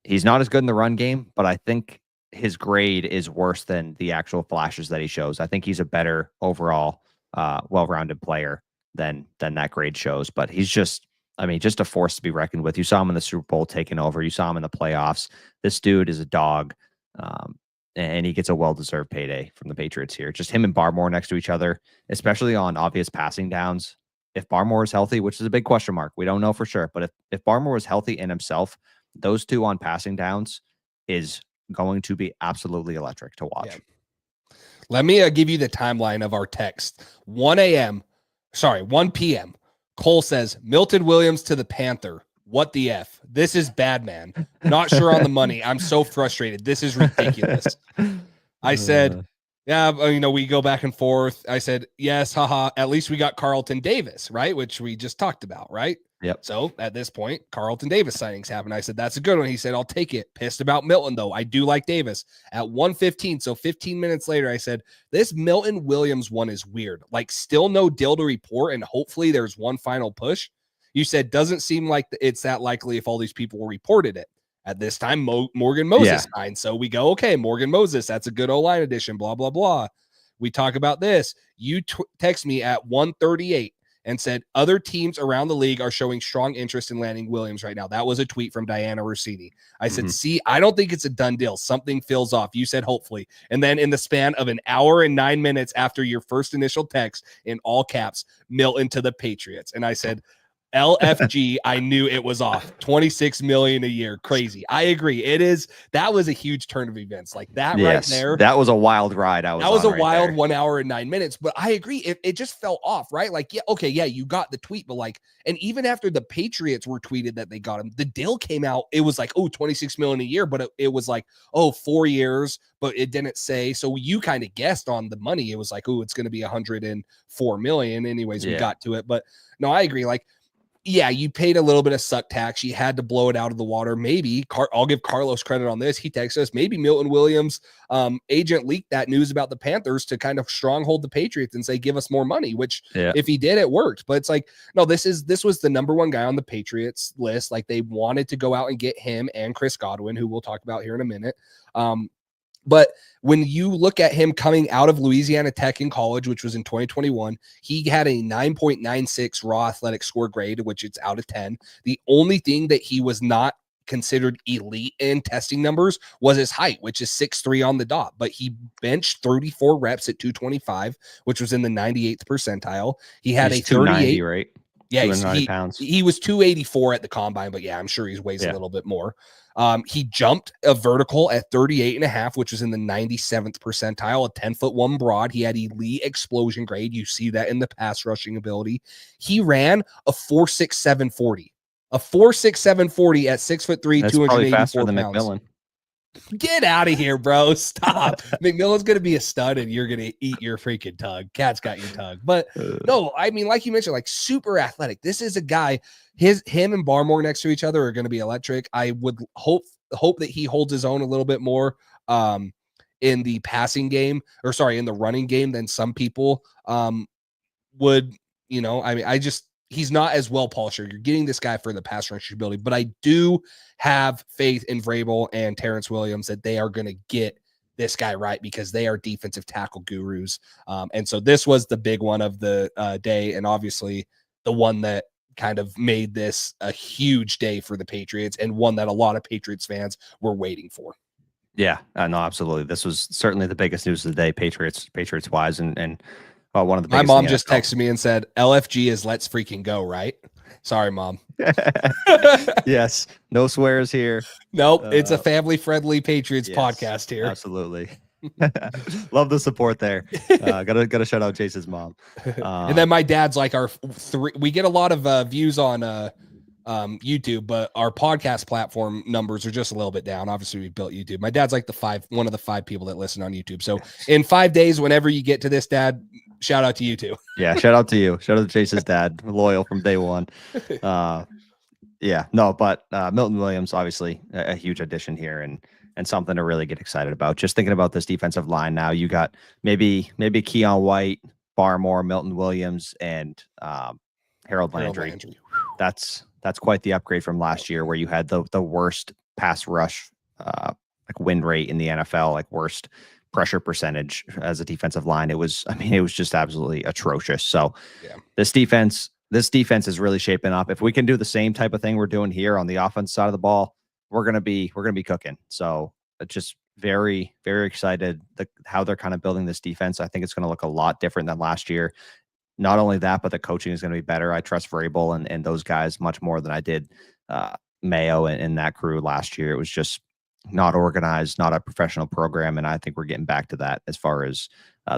he's not as good in the run game, but I think his grade is worse than the actual flashes that he shows. I think he's a better overall, well-rounded player than that grade shows. But he's just, I mean, just a force to be reckoned with. You saw him in the Super Bowl taking over. You saw him in the playoffs. This dude is a dog, and he gets a well-deserved payday from the Patriots here. Just him and Barmore next to each other, especially on obvious passing downs. If Barmore is healthy, which is a big question mark, we don't know for sure. But if Barmore is healthy in himself, those two on passing downs is going to be absolutely electric to watch.
Yeah. Let me give you the timeline of our text. 1 p.m. Cole says, Milton Williams to the Panther. What the F? This is bad, man. Not sure on the money. I'm so frustrated. This is ridiculous. I said, yeah, we go back and forth. I said, yes, haha. At least we got Carlton Davis, right? Which we just talked about, right?
Yep.
So at this point, Carlton Davis signings happen. I said, that's a good one. He said, I'll take it. Pissed about Milton, though. I do like Davis. At 1:15, so 15 minutes later, I said, this Milton Williams one is weird. Like, still no deal to report, and hopefully there's one final push. You said, doesn't seem like it's that likely if all these people reported it. At this time, Morgan Moses signed. So we go, okay, Morgan Moses, that's a good O-line addition, blah, blah, blah. We talk about this. You text me at 1:38 and said, other teams around the league are showing strong interest in landing Williams right now. That was a tweet from Diana Rossini. I said, see, I don't think it's a done deal. Something feels off. You said, hopefully. And then in the span of an hour and 9 minutes after your first initial text, in all caps, Milton to the Patriots. And I said, LFG, I knew it was off. 26 million a year. Crazy. I agree. It is. That was a huge turn of events. Like that right there.
That was a wild ride. That was a wild
1 hour and 9 minutes. But I agree. It just fell off, right? Like, yeah, okay, yeah, you got the tweet, but like, and even after the Patriots were tweeted that they got him, the deal came out. It was like, 26 million a year, but it was like, 4 years, but it didn't say. So you kind of guessed on the money. It was like, it's going to be 104 million. Anyways, we got to it. But no, I agree. Like, yeah, you paid a little bit of suck tax. You had to blow it out of the water. Maybe I'll give Carlos credit on this. He texted us. Maybe Milton Williams' agent leaked that news about the Panthers to kind of stronghold the Patriots and say, give us more money, which if he did, it worked. But it's like, no, this was the number one guy on the Patriots list. Like they wanted to go out and get him and Chris Godwin, who we'll talk about here in a minute. But when you look at him coming out of Louisiana Tech in college, which was in 2021, he had a 9.96 raw athletic score grade, which it's out of 10. The only thing that he was not considered elite in testing numbers was his height, which is 6'3" on the dot. But he benched 34 reps at 225, which was in the 98th percentile. He had a 38,
right?
Yeah,
pounds.
He was 284 at the combine, but yeah, I'm sure he weighs a little bit more. He jumped a vertical at 38.5, which was in the 97th percentile, a 10'1" broad. He had elite explosion grade. You see that in the pass rushing ability. He ran a 4.67 40. A 4.67 40 at 6'3",
That's
284
faster than
pounds.
McMillan.
Get out of here, bro. Stop. McMillan's going to be a stud and you're going to eat your freaking tug. Cat's got your tug. But no, I mean, like you mentioned, like super athletic. This is a guy, him and Barmore next to each other are going to be electric. I would hope that he holds his own a little bit more in the passing game, in the running game than some people would, I mean, he's not as well polished. You're getting this guy for the pass rushing ability, but I do have faith in Vrabel and Terrence Williams that they are going to get this guy right because they are defensive tackle gurus. And so this was the big one of the day, and obviously the one that kind of made this a huge day for the Patriots and one that a lot of Patriots fans were waiting for.
Yeah, no, absolutely. This was certainly the biggest news of the day, Patriots wise, and one of the biggest.
My mom just texted me and said, LFG is let's freaking go, right? Sorry, Mom.
Yes. No swears here.
Nope. It's a family-friendly Patriots podcast here.
Absolutely. Love the support there. Gotta shout out Jace's mom.
And then my dad's like we get a lot of views on YouTube, but our podcast platform numbers are just a little bit down. Obviously, we built YouTube. My dad's like one of the 5 people that listen on YouTube. So in 5 days, whenever you get to this, Dad, shout out to you too.
Yeah, shout out to you. Shout out to Jace's dad, loyal from day one. But Milton Williams, obviously a huge addition here and something to really get excited about. Just thinking about this defensive line now, you got maybe Keon White, Barmore, Milton Williams, and Harold Landry. That's quite the upgrade from last year where you had the worst pass rush, like win rate in the NFL, like worst pressure percentage as a defensive line. It was just absolutely atrocious. So
Yeah.
this defense is really shaping up. If we can do the same type of thing we're doing here on the offense side of the ball, we're gonna be cooking. So just very, very excited how they're kind of building this defense. I think it's going to look a lot different than last year. Not only that, but the coaching is going to be better. I trust Vrabel and those guys much more than I did Mayo and that crew last year. It was just not organized, not a professional program, and I think we're getting back to that as far as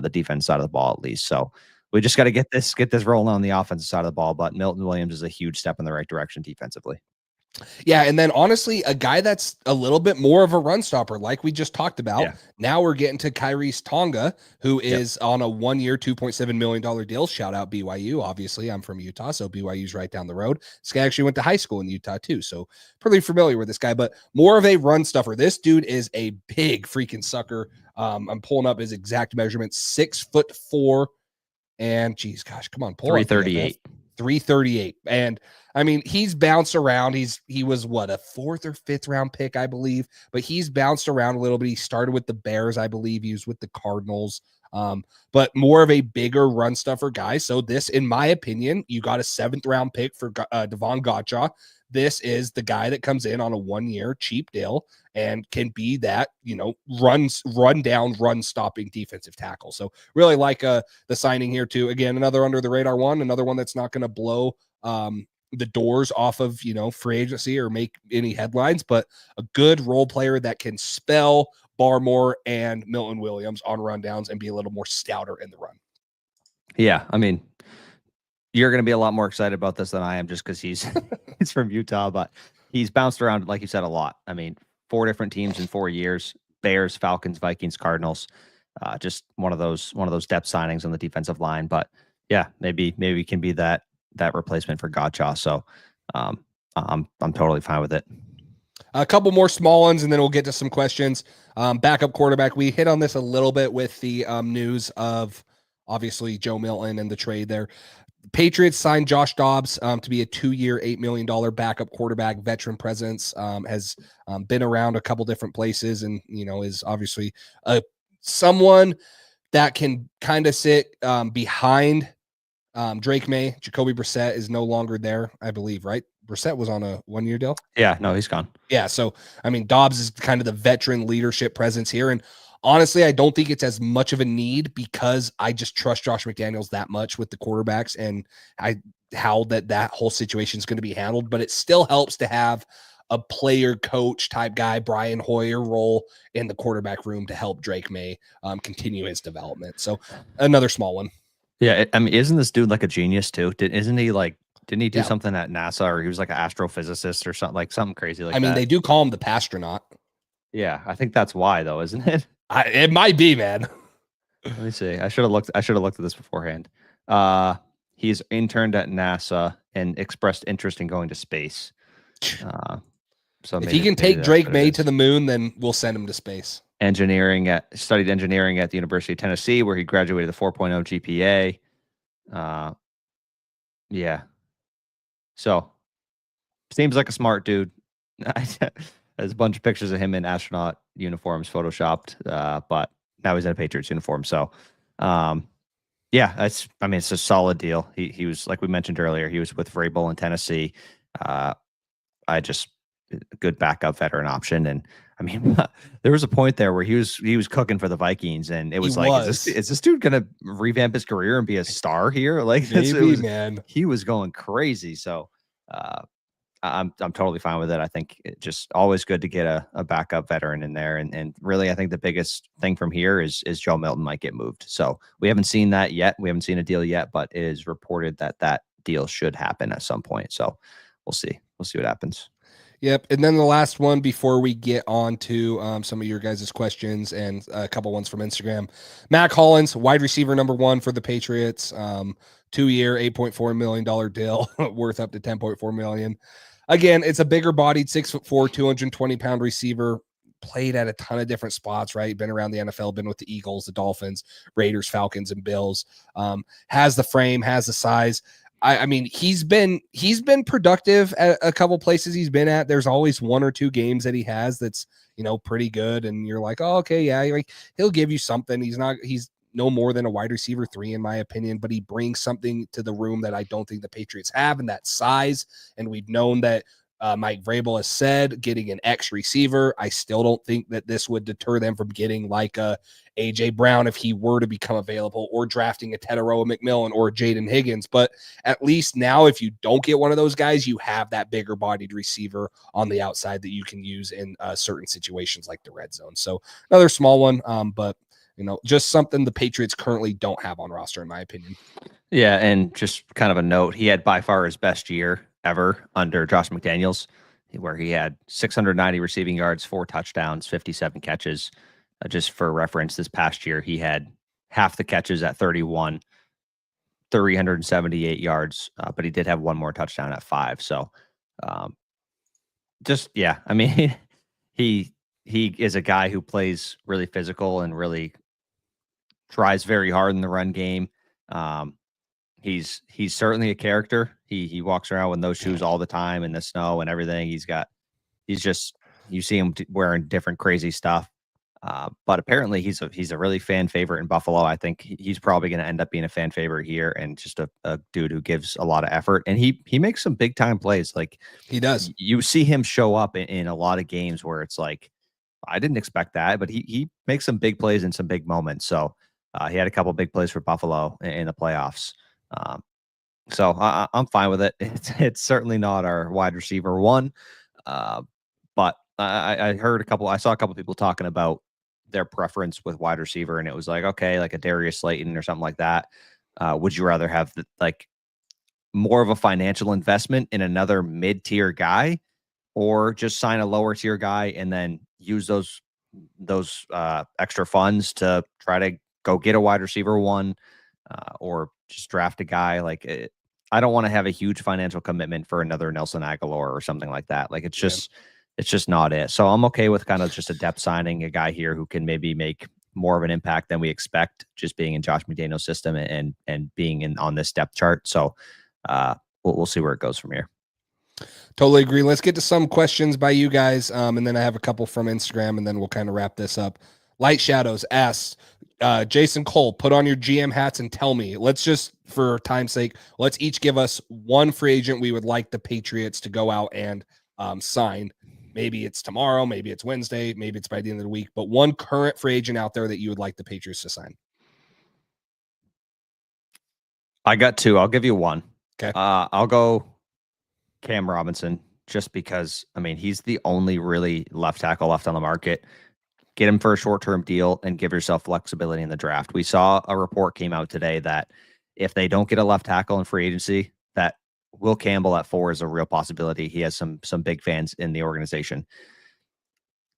the defense side of the ball, at least. So we just got to get this rolling on the offensive side of the ball. But Milton Williams is a huge step in the right direction defensively.
Yeah, and then honestly, a guy that's a little bit more of a run stopper, like we just talked about.
Yeah. Now
we're getting to Kyrie's Tonga, who is on a 1 year, $2.7 million deal. Shout out BYU. Obviously, I'm from Utah, so BYU's right down the road. This guy actually went to high school in Utah too, so pretty familiar with this guy, but more of a run stuffer. This dude is a big freaking sucker. I'm pulling up his exact measurements: 6'4", and geez, gosh, come on, pull
338.
338. And I mean, he's bounced around. He was what, a 4th or 5th round pick, I believe, but he's bounced around a little bit. He started with the Bears, I believe. He was with the Cardinals, but more of a bigger run stuffer guy. So this, in my opinion, you got a 7th round pick for Devon Gotcha. This is the guy that comes in on a 1 year cheap deal and can be that, run stopping defensive tackle. So really like the signing here too. Again, another under the radar one, another one that's not going to blow the doors off of, free agency or make any headlines, but a good role player that can spell Barmore and Milton Williams on rundowns and be a little more stouter in the run.
Yeah. I mean, you're going to be a lot more excited about this than I am just because he's from Utah, but he's bounced around, like you said, a lot. I mean, 4 different teams in 4 years: Bears, Falcons, Vikings, Cardinals. Just one of those depth signings on the defensive line. But yeah, maybe can be that replacement for Gotcha. So I'm totally fine with it.
A couple more small ones, and then we'll get to some questions. Backup quarterback. We hit on this a little bit with the news of obviously Joe Milton and the trade there. Patriots signed Josh Dobbs to be a 2-year, $8 million backup quarterback. Veteran presence, has been around a couple different places, and is obviously someone that can kind of sit behind Drake May. Jacoby Brissett is no longer there, I believe, right? Brissett was on a 1-year deal.
Yeah, no, he's gone.
Yeah, so I mean, Dobbs is kind of the veteran leadership presence here, and honestly, I don't think it's as much of a need because I just trust Josh McDaniels that much with the quarterbacks and how that whole situation is going to be handled. But it still helps to have a player coach type guy, Brian Hoyer role in the quarterback room to help Drake May continue his development. So another small one.
Yeah, I mean, isn't this dude like a genius too? Didn't he do something at NASA, or he was like an astrophysicist or something crazy like that?
I mean, they do call him the Pastronaut.
Yeah, I think that's why though, isn't it?
It might be, man.
Let me see. I should have looked at this beforehand. He's interned at NASA and expressed interest in going to space. So
if he can take Drake May to the moon, then we'll send him to space.
Studied engineering at the University of Tennessee, where he graduated with a 4.0 GPA. Yeah. So seems like a smart dude. There's a bunch of pictures of him in astronaut uniforms photoshopped, but now he's in a Patriots uniform. So, yeah, it's a solid deal. He was, like we mentioned earlier, he was with Vrabel in Tennessee. A good backup veteran option. And I mean, there was a point there where he was cooking for the Vikings, and it was is this dude going to revamp his career and be a star here? Like,
man,
he was going crazy. So, I'm totally fine with it. I think it's just always good to get a backup veteran in there. And really, I think the biggest thing from here is Joe Milton might get moved. So we haven't seen that yet. We haven't seen a deal yet, but it is reported that deal should happen at some point. So we'll see. We'll see what happens.
Yep. And then the last one before we get on to some of your guys' questions and a couple ones from Instagram. Mac Hollins, wide receiver number 1 for the Patriots. 2-year, $8.4 million deal worth up to $10.4 million. Again, it's a bigger bodied 6'4", 220-pound receiver, played at a ton of different spots, right? Been around the NFL, been with the Eagles, the Dolphins, Raiders, Falcons, and Bills. Has the frame, has the size. I mean, he's been productive at a couple places he's been at. There's always one or two games that he has that's, pretty good. And you're like, oh, okay, yeah, like he'll give you something. He's no more than a wide receiver 3, in my opinion, but he brings something to the room that I don't think the Patriots have, and that size. And we've known that Mike Vrabel has said getting an X receiver. I still don't think that this would deter them from getting like a AJ Brown if he were to become available, or drafting a Tetairoa McMillan or Jaden Higgins. But at least now, if you don't get one of those guys, you have that bigger bodied receiver on the outside that you can use in certain situations like the red zone. So another small one, but just something the Patriots currently don't have on roster, in my opinion.
Yeah, and just kind of a note, he had by far his best year ever under Josh McDaniels, where he had 690 receiving yards, 4 touchdowns, 57 catches. Just for reference, this past year, he had half the catches at 31, 378 yards, but he did have one more touchdown at 5. So I mean, he is a guy who plays really physical and really tries very hard in the run game. He's certainly a character. He walks around with those shoes all the time in the snow and everything. You see him wearing different crazy stuff. But apparently he's a really fan favorite in Buffalo. I think he's probably going to end up being a fan favorite here, and just a dude who gives a lot of effort, and he makes some big time plays. Like
he does.
You see him show up in a lot of games where it's like, I didn't expect that, but he makes some big plays in some big moments. So he had a couple big plays for Buffalo in the playoffs. So I'm fine with it. It's certainly not our wide receiver 1. But I saw a couple people talking about their preference with wide receiver, and it was like, okay, like a Darius Slayton or something like that. Would you rather have more of a financial investment in another mid-tier guy, or just sign a lower tier guy and then use those extra funds to try to go get a wide receiver 1, or just draft a guy? I don't want to have a huge financial commitment for another Nelson Aguilar or something like that. Like it's just not it. So I'm okay with kind of just a depth signing, a guy here who can maybe make more of an impact than we expect, just being in Josh McDaniels' system and being on this depth chart. So we'll see where it goes from here.
Totally agree. Let's get to some questions by you guys. And then I have a couple from Instagram, and then we'll kind of wrap this up. Light Shadows asks, Jason Cole, put on your GM hats and tell me. Let's just, for time's sake, let's each give us one free agent we would like the Patriots to go out and sign. Maybe it's tomorrow, maybe it's Wednesday, maybe it's by the end of the week, but one current free agent out there that you would like the Patriots to sign.
I got 2. I'll give you 1.
Okay.
I'll go Cam Robinson, just because, I mean, he's the only really left tackle left on the market. Get him for a short-term deal and give yourself flexibility in the draft. We saw a report came out today that if they don't get a left tackle in free agency, that Will Campbell at 4 is a real possibility. He has some big fans in the organization.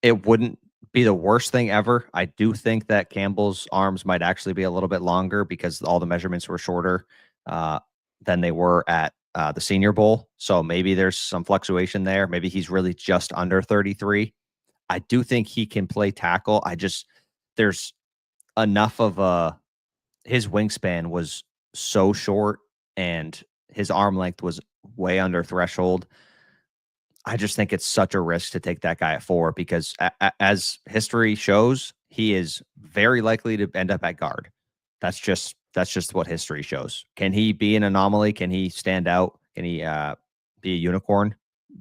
It wouldn't be the worst thing ever. I do think that Campbell's arms might actually be a little bit longer because all the measurements were shorter than they were at the Senior Bowl. So maybe there's some fluctuation there. Maybe he's really just under 33. I do think he can play tackle. There's enough of his wingspan was so short and his arm length was way under threshold. I just think it's such a risk to take that guy at 4 because as history shows, he is very likely to end up at guard. That's just what history shows. Can he be an anomaly? Can he stand out? Can he be a unicorn?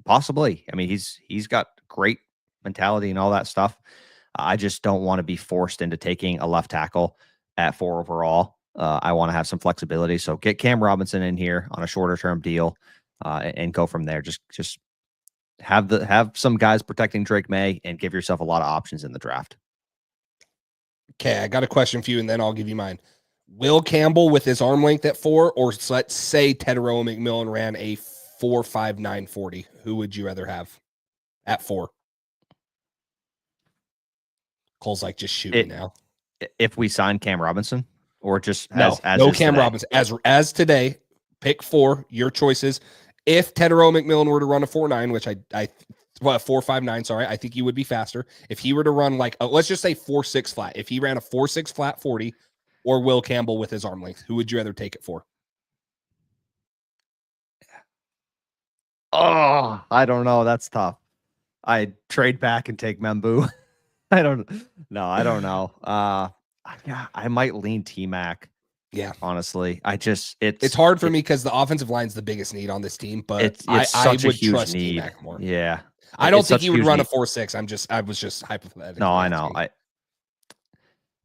Possibly. I mean, he's got great mentality and all that stuff. I just don't want to be forced into taking a left tackle at 4 overall. I want to have some flexibility. So get Cam Robinson in here on a shorter term deal and go from there. Just have some guys protecting Drake May and give yourself a lot of options in the draft.
Okay, I got a question for you, and then I'll give you mine. Will Campbell with his arm length at 4, or let's say Tetairoa McMillan ran a 4.59 40. Who would you rather have at 4? Cole's like, just shoot me now.
If we sign Cam Robinson, or just
no Cam today? Robinson as today, pick 4. Your choices. If Tetairoa McMillan were to run a 4.9, which I 4.59, sorry, I think he would be faster. If he were to run like let's just say 4.6 flat. If he ran a 4.6 flat 40, or Will Campbell with his arm length, who would you rather take it for?
Oh, I don't know. That's tough. I'd trade back and take Membu. I don't know. Yeah, I might lean T-Mac.
Yeah.
Honestly,
it's hard for me because the offensive line's the biggest need on this team, but
it's
I
such a
would
huge
trust
need.
T-Mac more.
Yeah.
I don't think he would run a 4.6. I was just hypothetically.
No, I know.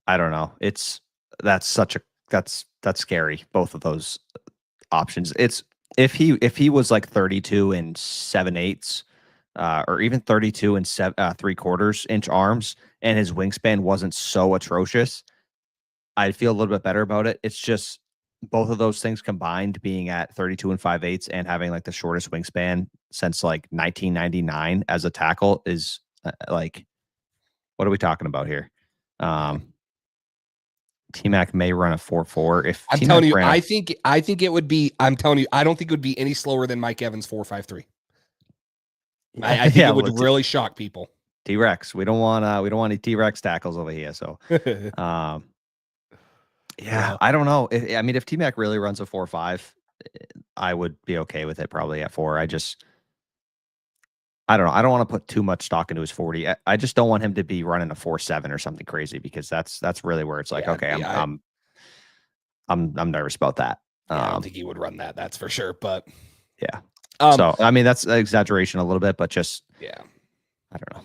I don't know. That's scary. Both of those options. It's if he was like 32 and 7/8, or even 32 and 3/4 inch arms, and his wingspan wasn't so atrocious, I'd feel a little bit better about it. It's just both of those things combined, being at 32 and 5/8 and having like the shortest wingspan since like 1999 as a tackle is like, what are we talking about here? T-Mac may run a 4.4. If
I'm telling you, I think it would be. I'm telling you, I don't think it would be any slower than Mike Evans' 4.53. I think it would really shock people.
T-Rex. We don't want any T-Rex tackles over here. So, yeah, I don't know. If T-Mac really runs a 4.5, I would be okay with it probably at 4. I don't know. I don't want to put too much stock into his 40. I just don't want him to be running a 4.7 or something crazy, because that's really where it's like, okay, I'm nervous about that.
I don't think he would run that. That's for sure. But
yeah. So that's an exaggeration a little bit, but just I don't know.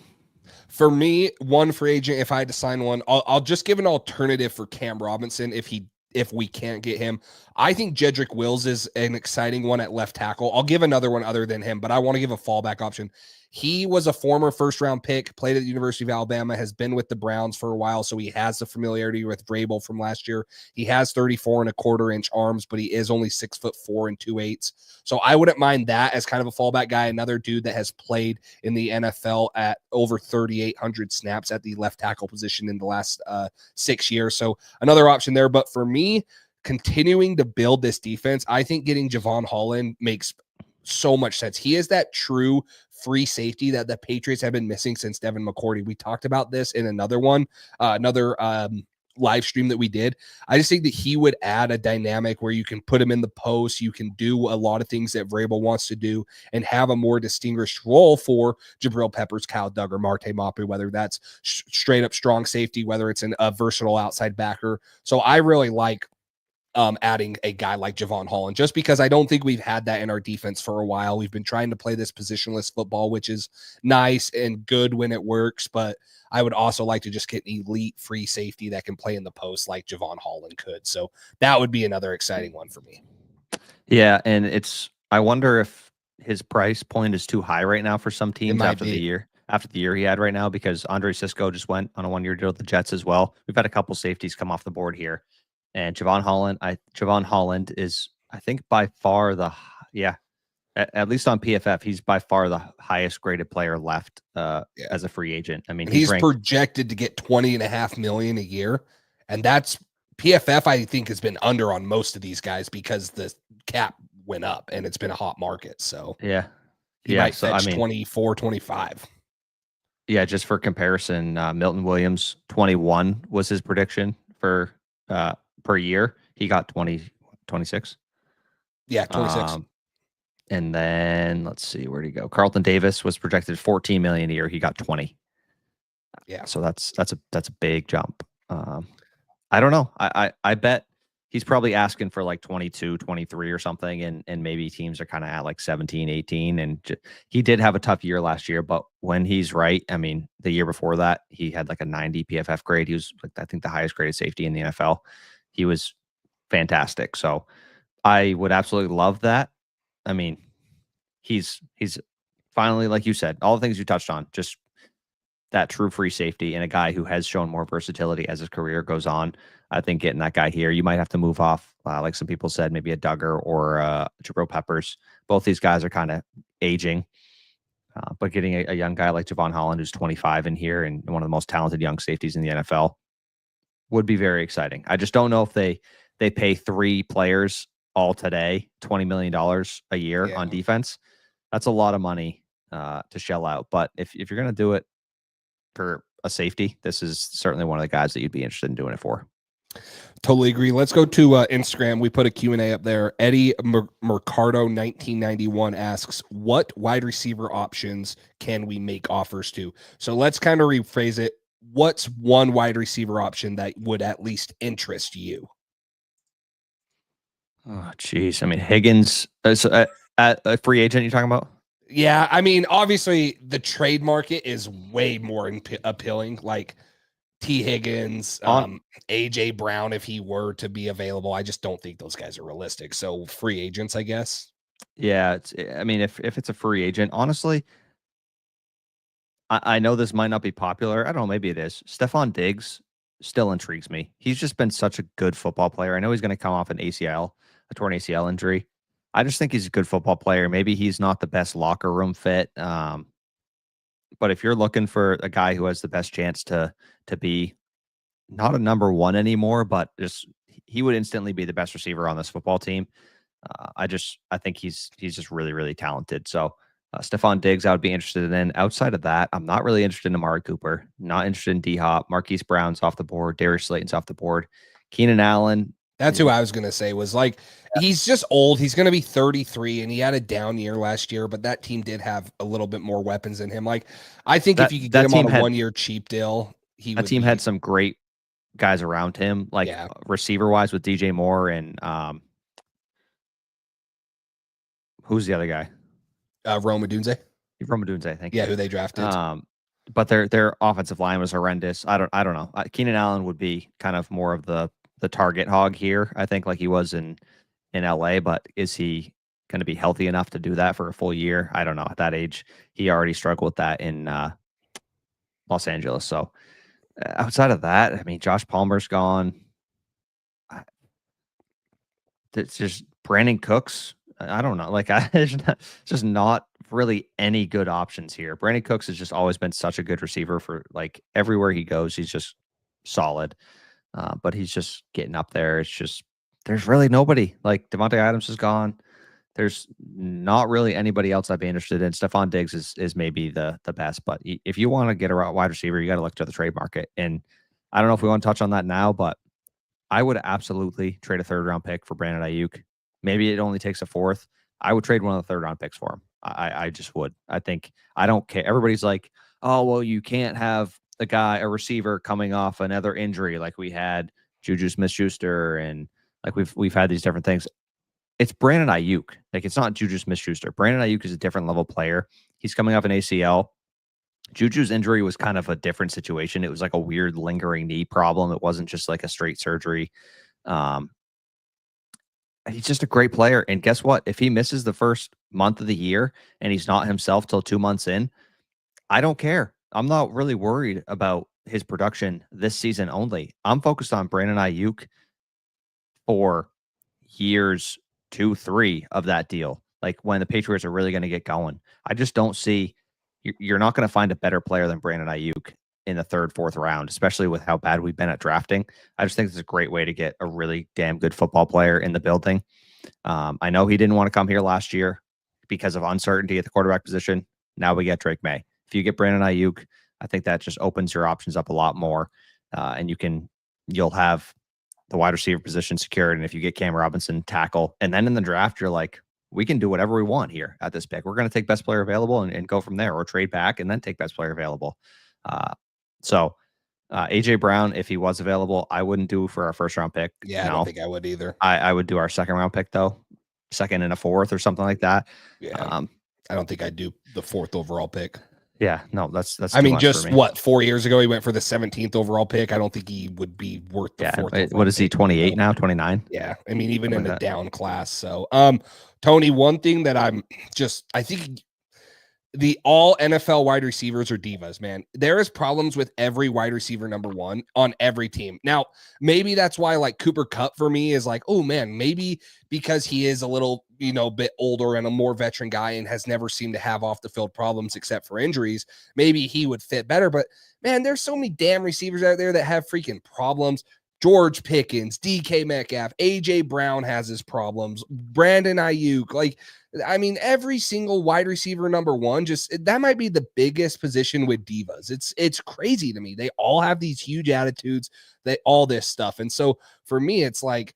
For me, one free agent, if I had to sign one, I'll just give an alternative for Cam Robinson if we can't get him. I think Jedrick Wills is an exciting one at left tackle. I'll give another one other than him, but I want to give a fallback option. He was a former first-round pick, played at the University of Alabama, has been with the Browns for a while, so he has the familiarity with Vrabel from last year. He has 34.25-inch arms, but he is only 6'4" and 2/8. So I wouldn't mind that as kind of a fallback guy, another dude that has played in the NFL at over 3,800 snaps at the left tackle position in the last 6 years. So another option there. But for me, continuing to build this defense, I think getting Javon Holland makes so much sense. He is that true free safety that the Patriots have been missing since Devin McCourty. We talked about this in another live stream that we did. I just think that he would add a dynamic where you can put him in the post. You can do a lot of things that Vrabel wants to do and have a more distinguished role for Jabril Peppers, Kyle Duggar, Marte Mapu, whether that's straight up strong safety, whether it's a versatile outside backer. So I really like adding a guy like Javon Holland, just because I don't think we've had that in our defense for a while. We've been trying to play this positionless football, which is nice and good when it works, but I would also like to just get an elite free safety that can play in the post like Javon Holland could. So that would be another exciting one for me.
Yeah, and I wonder if his price point is too high right now for some teams after the year he had right now, because Andre Sisco just went on a 1-year deal with the Jets as well. We've had a couple safeties come off the board here. And Javon Holland is, I think, by far at least on PFF, he's by far the highest graded player left as a free agent. I mean,
he's projected to get $20.5 million a year, and that's PFF. I think has been under on most of these guys because the cap went up and it's been a hot market. So he might fetch 24, 25.
Yeah, just for comparison, Milton Williams 21 was his prediction for per year. He got 26.
Yeah, 26.
And then let's see, where'd he go? Carlton Davis was projected 14 million a year. He got 20.
Yeah.
So that's a big jump. I don't know. I bet he's probably asking for like 22, 23 or something. And maybe teams are kind of at like 17, 18. And he did have a tough year last year, but when he's right, I mean, the year before that, he had like a 90 PFF grade. He was like, I think the highest graded safety in the NFL. He was fantastic. So I would absolutely love that. I mean, he's finally, like you said, all the things you touched on, just that true free safety and a guy who has shown more versatility as his career goes on. I think getting that guy here, you might have to move off, like some people said, maybe a Duggar or Jabril Peppers. Both these guys are kind of aging. But getting a young guy like Javon Holland, who's 25 in here and one of the most talented young safeties in the NFL, would be very exciting. I just don't know if they pay 3 players all today $20 million a year on defense. That's a lot of money to shell out. But if you're going to do it for a safety, this is certainly one of the guys that you'd be interested in doing it for.
Totally agree. Let's go to Instagram. We put a Q&A up there. Eddie Mercado 1991 asks, what wide receiver options can we make offers to? So let's kind of rephrase it. What's one wide receiver option that would at least interest you?
Oh, geez. I mean, Higgins, at a free agent you're talking about?
Yeah, I mean, obviously the trade market is way more appealing. Like T. Higgins, AJ Brown, if he were to be available. I just don't think those guys are realistic. So free agents, I guess.
Yeah, I mean, if it's a free agent, honestly, I know this might not be popular. I don't know, maybe it is. Stephon Diggs still intrigues me. He's just been such a good football player. I know he's going to come off an ACL, a torn ACL injury. I just think he's a good football player. Maybe he's not the best locker room fit. But if you're looking for a guy who has the best chance to be not a number one anymore, but just he would instantly be the best receiver on this football team. I think he's just really, really talented. So Stephon Diggs, I would be interested in. Outside of that, I'm not really interested in Amari Cooper. Not interested in D-Hop. Marquise Brown's off the board. Darius Slayton's off the board. Keenan Allen.
That's who I was going to say was like, he's just old. He's going to be 33 and he had a down year last year, but that team did have a little bit more weapons in him. Like, I think if you could get him on a 1-year cheap deal, that
team had some great guys around him, like receiver wise with DJ Moore and who's the other guy?
Rome Odunze.
Rome Odunze, thank you.
Yeah, who they drafted.
But their offensive line was horrendous. I don't know. Keenan Allen would be kind of more of the target hog here, I think, like he was in LA, but is he going to be healthy enough to do that for a full year? I don't know. At that age, he already struggled with that in Los Angeles. So outside of that, I mean, Josh Palmer's gone. It's just Brandon Cooks. I don't know. Like, it's just not really any good options here. Brandon Cooks has just always been such a good receiver for like everywhere he goes. He's just solid. But he's just getting up there. It's just there's really nobody. Like Devontae Adams is gone. There's not really anybody else I'd be interested in. Stephon Diggs is maybe the best. But if you want to get a wide receiver, you got to look to the trade market. And I don't know if we want to touch on that now, but I would absolutely trade a 3rd-round pick for Brandon Ayuk. Maybe it only takes a 4th. I would trade one of the 3rd-round picks for him. I just would. I don't care. Everybody's like, oh, well, you can't have a receiver coming off another injury like we had Juju Smith-Schuster and like we've had these different things. It's Brandon Ayuk. Like, it's not Juju Smith-Schuster. Brandon Ayuk is a different level player. He's coming off an ACL. Juju's injury was kind of a different situation. It was like a weird lingering knee problem. It wasn't just like a straight surgery. He's just a great player. And guess what? If he misses the first month of the year and he's not himself till 2 months in, I don't care. I'm not really worried about his production this season only. I'm focused on Brandon Ayuk for years 2-3 of that deal. Like when the Patriots are really going to get going. I just don't see you're not going to find a better player than Brandon Ayuk in the 3rd, 4th round, especially with how bad we've been at drafting. I just think it's a great way to get a really damn good football player in the building. I know he didn't want to come here last year because of uncertainty at the quarterback position. Now we get Drake May. If you get Brandon Ayuk, I think that just opens your options up a lot more. And you'll have the wide receiver position secured. And if you get Cam Robinson, tackle, and then in the draft, you're like, we can do whatever we want here at this pick. We're going to take best player available and go from there, or trade back and then take best player available. So AJ Brown, if he was available, I wouldn't do for our 1st-round pick.
Yeah, no. I don't think I would either.
I would do our 2nd-round pick, though. 2nd and a 4th or something like that.
Yeah. I don't think I'd do the 4th overall pick.
Yeah, no, that's.
I mean, just what 4 years ago he went for the 17th overall pick. I don't think he would be worth the 4th.
What is he? 28 now? 29?
Yeah, I mean, even in a down class. So, Tony, one thing that I think the all NFL wide receivers are divas, man. There is problems with every wide receiver number 1 on every team. Now, maybe that's why like Cooper Kupp for me is like, oh man, maybe because he is a little, bit older and a more veteran guy and has never seemed to have off the field problems except for injuries. Maybe he would fit better, but man, there's so many damn receivers out there that have freaking problems. George Pickens, DK Metcalf, AJ Brown has his problems, Brandon Ayuk. Like, I mean, every single wide receiver number one, that might be the biggest position with divas. It's crazy to me. They all have these huge attitudes, all this stuff. And so for me, it's like,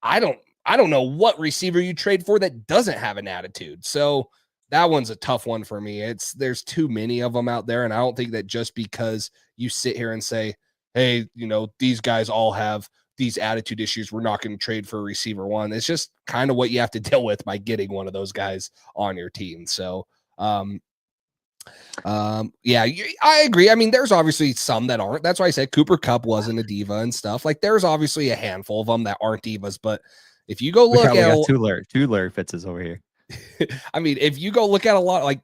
I don't know what receiver you trade for that doesn't have an attitude. So that one's a tough one for me. There's too many of them out there. And I don't think that just because you sit here and say, hey, these guys all have these attitude issues, we're not going to trade for a receiver one. It's just kind of what you have to deal with by getting one of those guys on your team. So, yeah, I agree. I mean, there's obviously some that aren't. That's why I said Cooper Kupp wasn't a diva and stuff. Like, there's obviously a handful of them that aren't divas. But if you go look at
two Larry Fitzes over here.
I mean, if you go look at a lot, like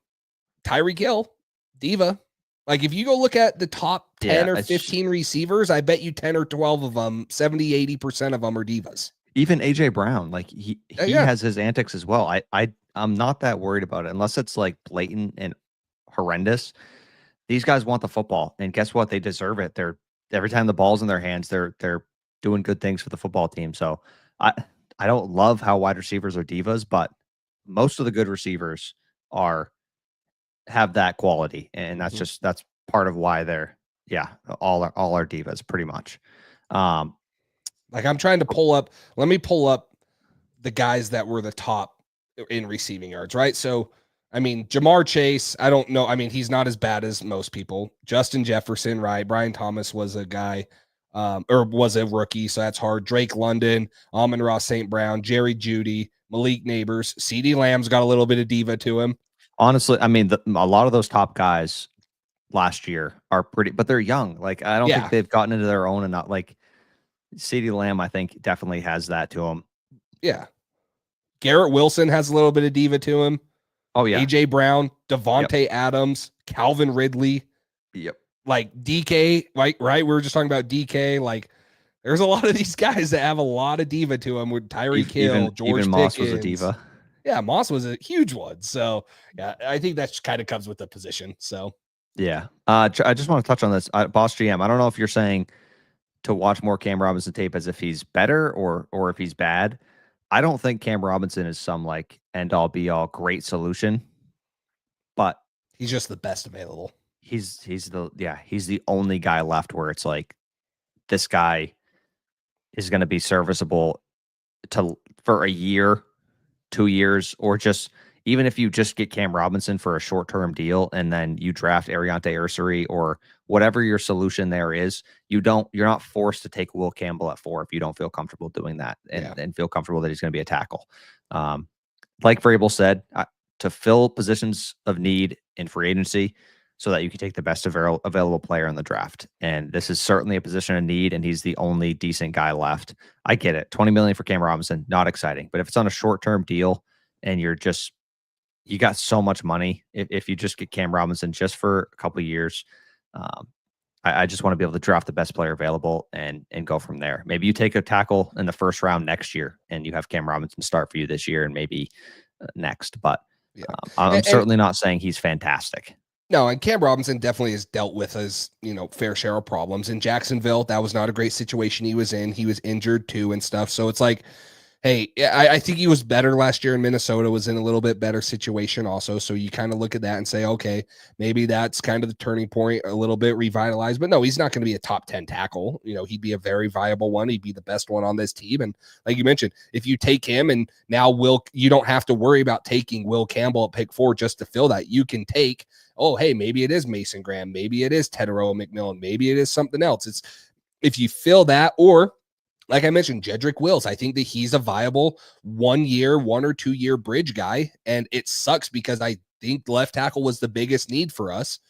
Tyreek Hill, diva. Like, if you go look at the top 10 or 15 receivers, I bet you 10 or 12 of them, 70, 80% of them are divas.
Even AJ Brown, like he has his antics as well. I'm not that worried about it unless it's like blatant and horrendous. These guys want the football, and guess what? They deserve it. Every time the ball's in their hands, they're doing good things for the football team. So I don't love how wide receivers are divas, but most of the good receivers have that quality, and that's part of why they're all are divas pretty much.
Like, I'm trying to let me pull up the guys that were the top in receiving yards, right? So I mean, Jamar Chase, I don't know. I mean, he's not as bad as most people. Justin Jefferson, right? Brian Thomas was a guy, or was a rookie, so that's hard. Drake London, Amon-Ra St. Brown, Jerry Jeudy, Malik Neighbors, CeeDee Lamb's got a little bit of diva to him.
Honestly, I mean, a lot of those top guys last year are pretty, but they're young. Like, I don't think they've gotten into their own, and not like CeeDee Lamb, I think definitely has that to him.
Yeah. Garrett Wilson has a little bit of diva to him.
Oh, yeah.
AJ Brown, Devontae Adams, Calvin Ridley.
Yep.
Like DK, right? We were just talking about DK. Like, there's a lot of these guys that have a lot of diva to them with Tyreek Hill, George Pickens.
Moss was a diva.
Yeah, Moss was a huge one. So, yeah, I think that kind of comes with the position. So,
yeah. I just want to touch on this. Boss GM, I don't know if you're saying to watch more Cam Robinson tape as if he's better or if he's bad. I don't think Cam Robinson is some like end all be all great solution, but
he's just the best available.
He's the only guy left where it's like this guy is going to be serviceable for a year, 2 years, or just even if you just get Cam Robinson for a short-term deal and then you draft Ariante Ursary or whatever your solution there is, you're not forced to take Will Campbell at 4 if you don't feel comfortable doing that and feel comfortable that he's going to be a tackle. Like Vrabel said, to fill positions of need in free agency so that you can take the best available player in the draft. And this is certainly a position of need, and he's the only decent guy left. I get it. $20 million for Cam Robinson, not exciting. But if it's on a short-term deal and you got so much money, if you just get Cam Robinson just for a couple of years, I just want to be able to draft the best player available and go from there. Maybe you take a tackle in the first round next year and you have Cam Robinson start for you this year and maybe next. But I'm certainly not saying he's fantastic.
No, and Cam Robinson definitely has dealt with his, fair share of problems. In Jacksonville, that was not a great situation he was in. He was injured too and stuff. So it's like, hey, I think he was better last year in Minnesota, was in a little bit better situation also. So you kind of look at that and say, okay, maybe that's kind of the turning point, a little bit revitalized. But no, he's not going to be a top 10 tackle. He'd be a very viable one. He'd be the best one on this team. And like you mentioned, if you take him and now you don't have to worry about taking Will Campbell at pick 4 just to fill that. You can take, hey, maybe it is Mason Graham. Maybe it is Tedero McMillan. Maybe it is something else. It's if you fill that, or like I mentioned, Jedrick Wills, I think that he's a viable 1 or 2 year bridge guy. And it sucks because I think left tackle was the biggest need for us.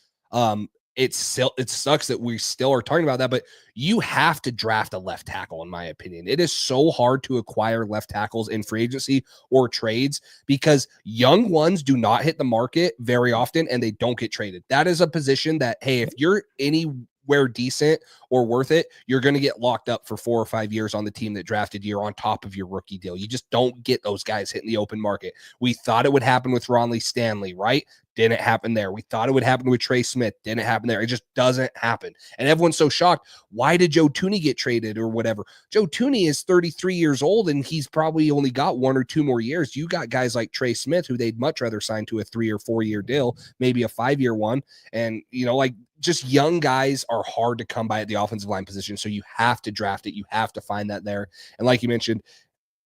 It sucks that we still are talking about that, but you have to draft a left tackle, in my opinion. It is so hard to acquire left tackles in free agency or trades because young ones do not hit the market very often and they don't get traded. That is a position that, hey, if you're anywhere decent or worth it, you're going to get locked up for 4 or 5 years on the team that drafted you on top of your rookie deal. You just don't get those guys hitting the open market. We thought it would happen with Ronley Stanley, right? Didn't happen there. We thought it would happen with Trey Smith. Didn't happen there. It just doesn't happen. And everyone's so shocked. Why did Joe Tooney get traded or whatever? Joe Tooney is 33 years old, and he's probably only got 1 or 2 more years. You got guys like Trey Smith, who they'd much rather sign to a 3 or 4 year deal, maybe a 5-year one. And, like just young guys are hard to come by at the offensive line position. So you have to draft it. You have to find that there. And like you mentioned,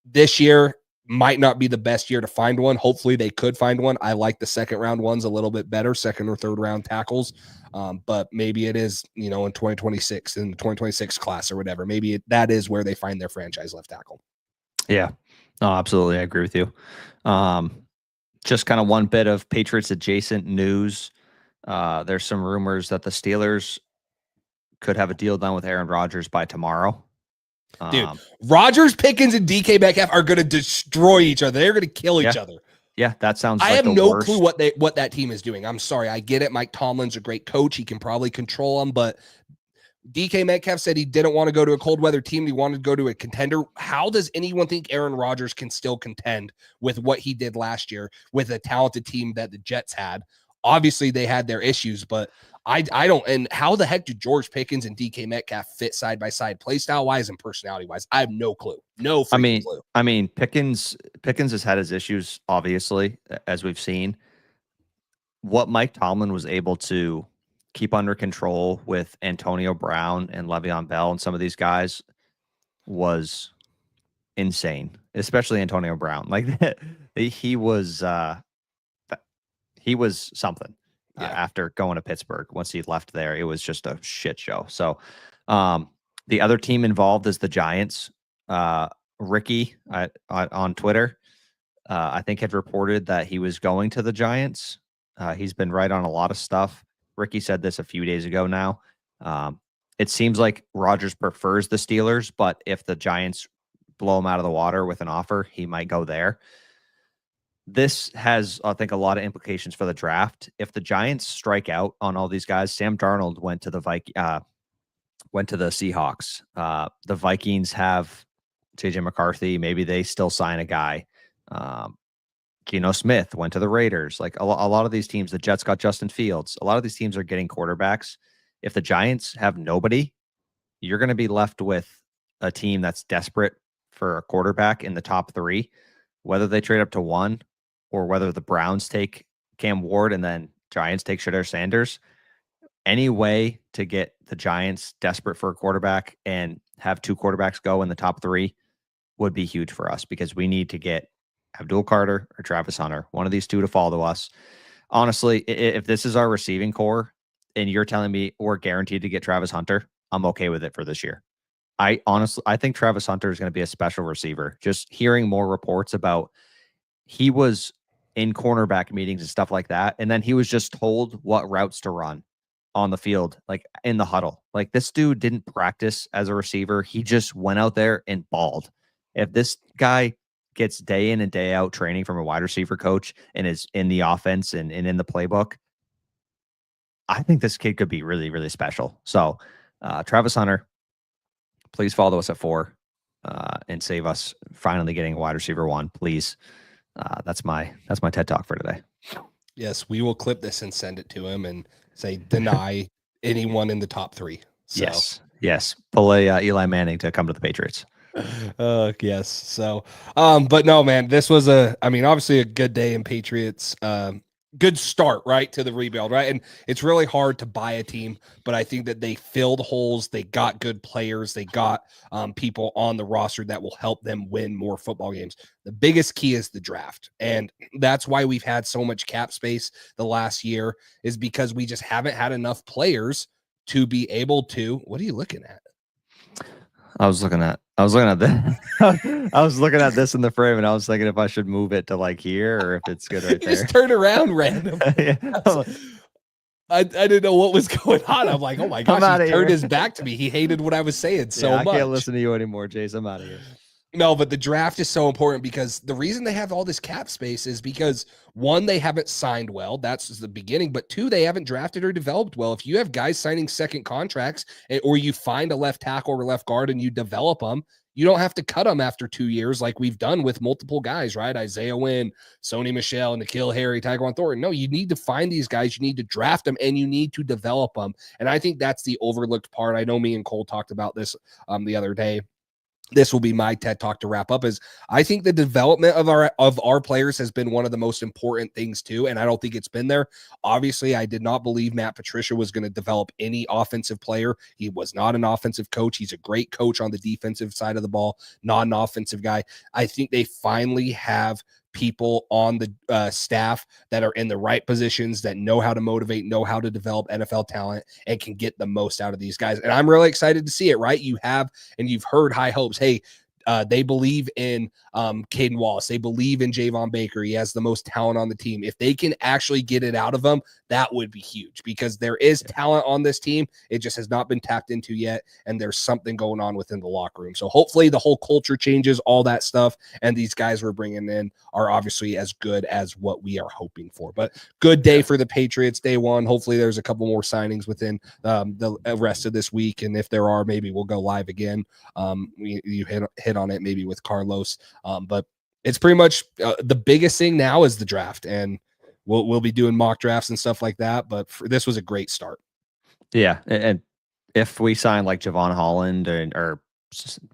this year might not be the best year to find one. Hopefully they could find one. I like the second round ones a little bit better, second or third round tackles. But maybe it is, in 2026, in the 2026 class or whatever. Maybe that is where they find their franchise left tackle.
Yeah, no, absolutely. I agree with you. Just kind of one bit of Patriots adjacent news. There's some rumors that the Steelers could have a deal done with Aaron Rodgers by tomorrow.
Dude, Rodgers, Pickens, and DK Metcalf are going to destroy each other. They're going to kill each other.
Yeah, that sounds
I
like
have
the
no
worst.
clue what that team is doing. I'm sorry. I get it. Mike Tomlin's a great coach. He can probably control them, but DK Metcalf said he didn't want to go to a cold weather team. He wanted to go to a contender. How does anyone think Aaron Rodgers can still contend with what he did last year with a talented team that the Jets had? Obviously, they had their issues, but I don't. And how the heck do George Pickens and DK Metcalf fit side by side, play style wise and personality wise? I have no clue. No freaking clue.
I mean, Pickens has had his issues, obviously, as we've seen. What Mike Tomlin was able to keep under control with Antonio Brown and Le'Veon Bell and some of these guys was insane, especially Antonio Brown. Like he was something. After going to Pittsburgh, once he left there, it was just a shit show. So the other team involved is the Giants. Ricky on Twitter, I think had reported that he was going to the Giants. He's been right on a lot of stuff. Ricky said this a few days ago now. It seems like Rodgers prefers the Steelers, but if the Giants blow him out of the water with an offer, he might go there. This has, I think, a lot of implications for the draft. If the Giants strike out on all these guys, Sam Darnold went to the Seahawks. The Vikings have JJ McCarthy. Maybe they still sign a guy. Geno Smith went to the Raiders. Like a lot of these teams, the Jets got Justin Fields. A lot of these teams are getting quarterbacks. If the Giants have nobody, you're going to be left with a team that's desperate for a quarterback in the top 3, whether they trade up to 1 or whether the Browns take Cam Ward and then Giants take Shedeur Sanders. Any way to get the Giants desperate for a quarterback and have 2 quarterbacks go in the top 3 would be huge for us, because we need to get Abdul Carter or Travis Hunter, one of these 2 to fall to us. Honestly, if this is our receiving core and you're telling me we're guaranteed to get Travis Hunter, I'm okay with it for this year. I think Travis Hunter is going to be a special receiver. Just hearing more reports about he was in cornerback meetings and stuff like that, and then he was just told what routes to run on the field, like in the huddle. Like, this dude didn't practice as a receiver. He just went out there and balled. If this guy gets day in and day out training from a wide receiver coach and is in the offense and in the playbook, I think this kid could be really, really special. So Travis Hunter, please follow us at 4 and save us finally getting a wide receiver 1, please. That's my TED Talk for today.
Yes, we will clip this and send it to him and say deny anyone in the top 3. So.
Yes. Pull a Eli Manning to come to the Patriots.
Yes. So, but no, man, this was obviously a good day in Patriots. Good start, right, to the rebuild, right? And it's really hard to buy a team, but I think that they filled holes. They got good players. They got people on the roster that will help them win more football games. The biggest key is the draft. And that's why we've had so much cap space the last year, is because we just haven't had enough players to be able to. What are you looking at?
I was looking at this. I was looking at this in the frame, and I was thinking if I should move it to like here or if it's good right there.
Just turn around random.
Yeah.
I didn't know what was going on. I'm like, oh my gosh, he turned his back to me. He hated what I was saying so much. I can't
listen to you anymore, Jace. I'm out of here.
No, but the draft is so important, because the reason they have all this cap space is because, 1, they haven't signed well. That's the beginning. But 2, they haven't drafted or developed well. If you have guys signing second contracts, or you find a left tackle or left guard and you develop them, You don't have to cut them after 2 years like we've done with multiple guys, right? Isaiah Wynn, Sony Michel, N'Keal Harry, Tyquan Thornton. No, you need to find these guys. You need to draft them, and you need to develop them. And I think that's the overlooked part. I know me and Cole talked about this the other day. This will be my TED Talk to wrap up. Is I think the development of our players has been one of the most important things too, and I don't think it's been there. Obviously, I did not believe Matt Patricia was going to develop any offensive player. He was not an offensive coach. He's a great coach on the defensive side of the ball, not an offensive guy. I think they finally have people on the staff that are in the right positions, that know how to motivate, know how to develop NFL talent, and can get the most out of these guys. And I'm really excited to see it, right? You have, and you've heard high hopes. Hey, they believe in Caden Wallace. They believe in Javon Baker. He has the most talent on the team. If they can actually get it out of him, that would be huge, because there is talent on this team. It just has not been tapped into yet, and there's something going on within the locker room. So hopefully the whole culture changes, all that stuff, and these guys we're bringing in are obviously as good as what we are hoping for. But good day for the Patriots, day one. Hopefully there's a couple more signings within the rest of this week, and if there are, maybe we'll go live again. You hit on it maybe with Carlos, but it's pretty much the biggest thing now is the draft, and we'll be doing mock drafts and stuff like that. But this was a great start.
Yeah, and if we sign like Javon Holland or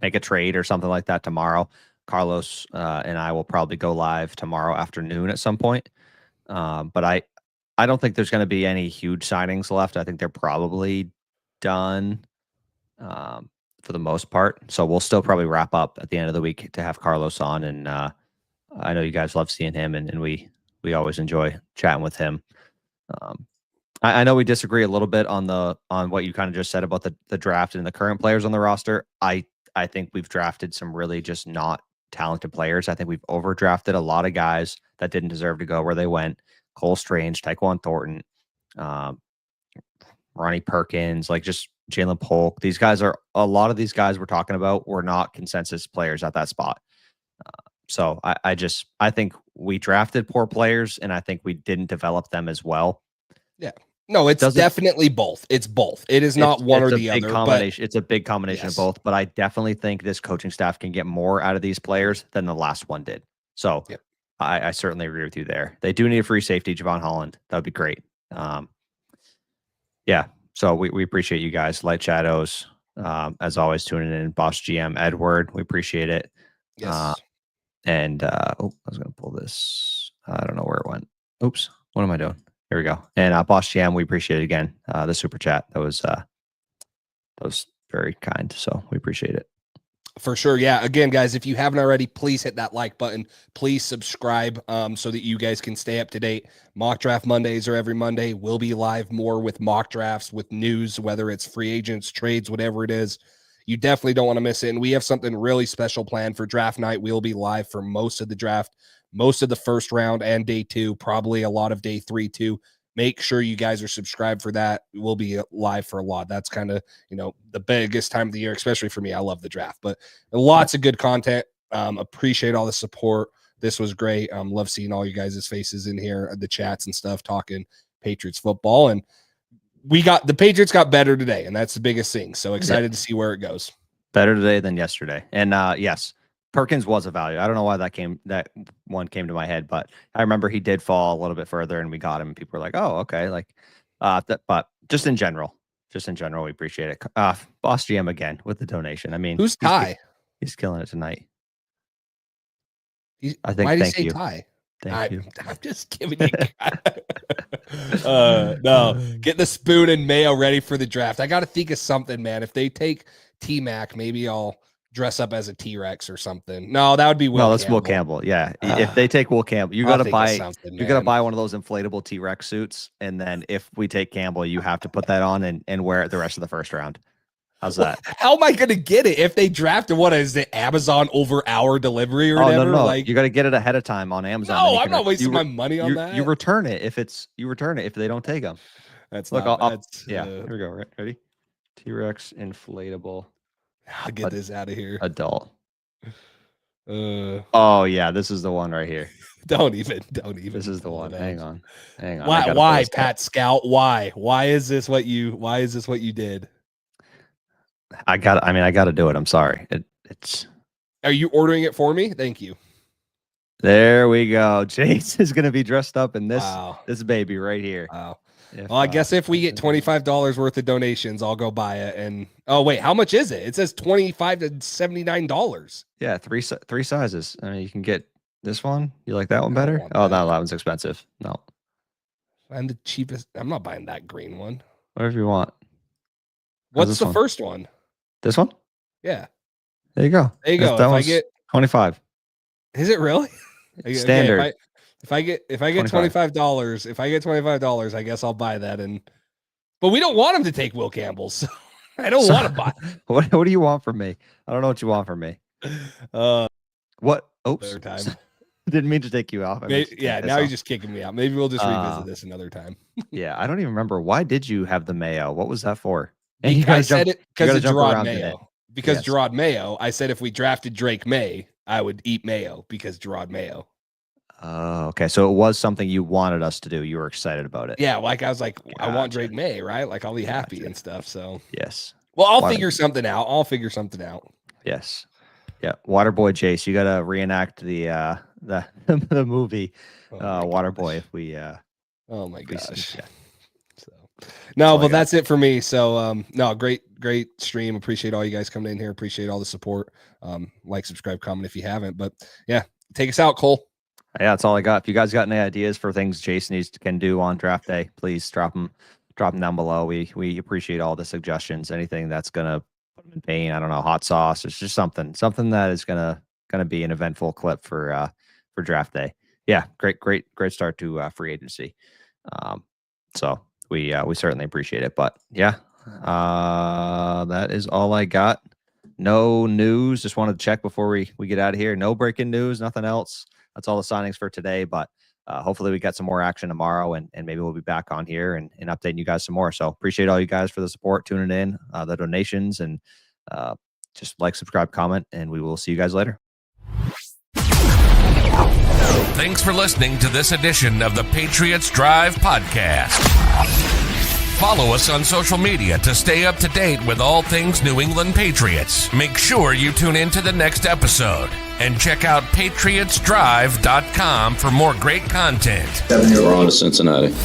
make a trade or something like that tomorrow, Carlos and I will probably go live tomorrow afternoon at some point. But I don't think there's going to be any huge signings left. I think they're probably done for the most part. So we'll still probably wrap up at the end of the week to have Carlos on. And I know you guys love seeing him, and we always enjoy chatting with him. I know we disagree a little bit on what you kind of just said about the draft and the current players on the roster. I think we've drafted some really just not talented players. I think we've overdrafted a lot of guys that didn't deserve to go where they went. Cole Strange, Tyquan Thornton, Ronnie Perkins, like just Jalen Polk. These guys a lot of these guys we're talking about were not consensus players at that spot. So I think we drafted poor players, and I think we didn't develop them as well.
Yeah. No, it's definitely both. It's both. It is not one or the other.
Combination. It's a big combination of both, but I definitely think this coaching staff can get more out of these players than the last one did. So I certainly agree with you there. They do need a free safety, Javon Holland. That would be great. Yeah. So we appreciate you guys. Light Shadows, as always, tuning in. Boss GM Edward, we appreciate it.
Yes.
And I was going to pull this. I don't know where it went. Oops. What am I doing? Here we go. And Boss GM, we appreciate it again. The super chat. That was very kind. So we appreciate it.
For sure. Yeah. Again, guys, if you haven't already, please hit that like button. Please subscribe so that you guys can stay up to date. Mock draft Mondays are every Monday. We'll be live more with mock drafts, with news, whether it's free agents, trades, whatever it is. You definitely don't want to miss it. And we have something really special planned for draft night. We'll be live for most of the draft, most of the first round and day two, probably a lot of day 3 too. Make sure you guys are subscribed for that. We'll be live for a lot. That's kind of, the biggest time of the year, especially for me. I love the draft, but lots of good content. Appreciate all the support. This was great. Love seeing all you guys' faces in here, the chats and stuff, talking Patriots football. And the Patriots got better today, and that's the biggest thing. So excited to see where it goes.
Better today than yesterday. And yes, Perkins was a value. I don't know why that one came to my head, but I remember he did fall a little bit further, and we got him. And people were like, "Oh, okay." Like, but just in general, we appreciate it. Boss GM again with the donation. I mean,
who's Ty?
He's killing it tonight.
I think. Why did he say Ty?
Thank you.
I'm just giving you. No, get the spoon and mayo ready for the draft. I got to think of something, man. If they take T-Mac, maybe I'll dress up as a T-Rex or something. No, that would be Will.
No, that's Will Campbell. Yeah, if they take Will Campbell, you got to buy one of those inflatable T-Rex suits, and then if we take Campbell, you have to put that on and wear it the rest of the first round. How's that?
How am I going to get it if they drafted? What is it? Amazon over hour delivery or whatever?
No.
Like,
you got to get it ahead of time on Amazon.
No, I'm not wasting my money on that.
You return it if they don't take them.
That's
Here we go. Right, ready? T-Rex inflatable.
I'll get this out of here.
Adult. Oh yeah, this is the one right here.
Don't even.
This is the one. Hang on.
Why, Pat Scout? Why? Why is this what you did?
I got to do it. I'm sorry.
Are you ordering it for me? Thank you.
There we go. Jace is going to be dressed up in this
Wow.
this baby right here.
Wow. Well, I guess if we get $25 worth of donations, I'll go buy it. And oh wait, how much is it? It says $25 to $79.
Yeah, three sizes. I mean, you can get this one. You like that one better? Oh, that one's expensive. No,
I'm the cheapest. I'm not buying that green one.
whatever you want.
What's the first one?
This one?
Yeah.
There you go.
There you go. If I get
25.
Is it really?
Standard.
Okay, if I get $25, I guess I'll buy that. But we don't want him to take Will Campbell, so I don't want to buy.
What do you want from me? I don't know what you want from me. What? Oops.
Time.
Didn't mean to take you off.
Now you're just kicking me out. Maybe we'll just revisit this another time.
Yeah, I don't even remember. Why did you have the mayo? What was that for?
I said it because of Gerard
Mayo.
Mayo. Because Gerard Mayo, I said if we drafted Drake May, I would eat Mayo because Gerard Mayo.
Oh, okay. So it was something you wanted us to do. You were excited about it.
Yeah, like I was like, I want Drake May, right? Like I'll be happy and stuff. So
yes.
Well, I'll figure something out.
Yes. Yeah. Waterboy Jace, you gotta reenact the movie Waterboy if we
oh my gosh.
Yeah.
So no, but that's it for me. So no, great stream. Appreciate all you guys coming in here. Appreciate all the support. Like, subscribe, comment if you haven't. But yeah, take us out, Cole.
Yeah, that's all I got. If you guys got any ideas for things Jason can do on draft day, please drop them down below. We appreciate all the suggestions. Anything that's gonna put them in pain. I don't know, hot sauce. It's just something that is gonna be an eventful clip for draft day. Yeah, great start to free agency. So we certainly appreciate it. But yeah, that is all I got. No news. Just wanted to check before we get out of here. No breaking news. Nothing else. That's all the signings for today, but hopefully we get some more action tomorrow and maybe we'll be back on here and updating you guys some more. So appreciate all you guys for the support, tuning in, the donations, and just like, subscribe, comment, and we will see you guys later.
Thanks for listening to this edition of the Patriots Drive podcast. Follow us on social media to stay up to date with all things New England Patriots. Make sure you tune in to the next episode and check out patriotsdrive.com for more great content.
We're on to Cincinnati.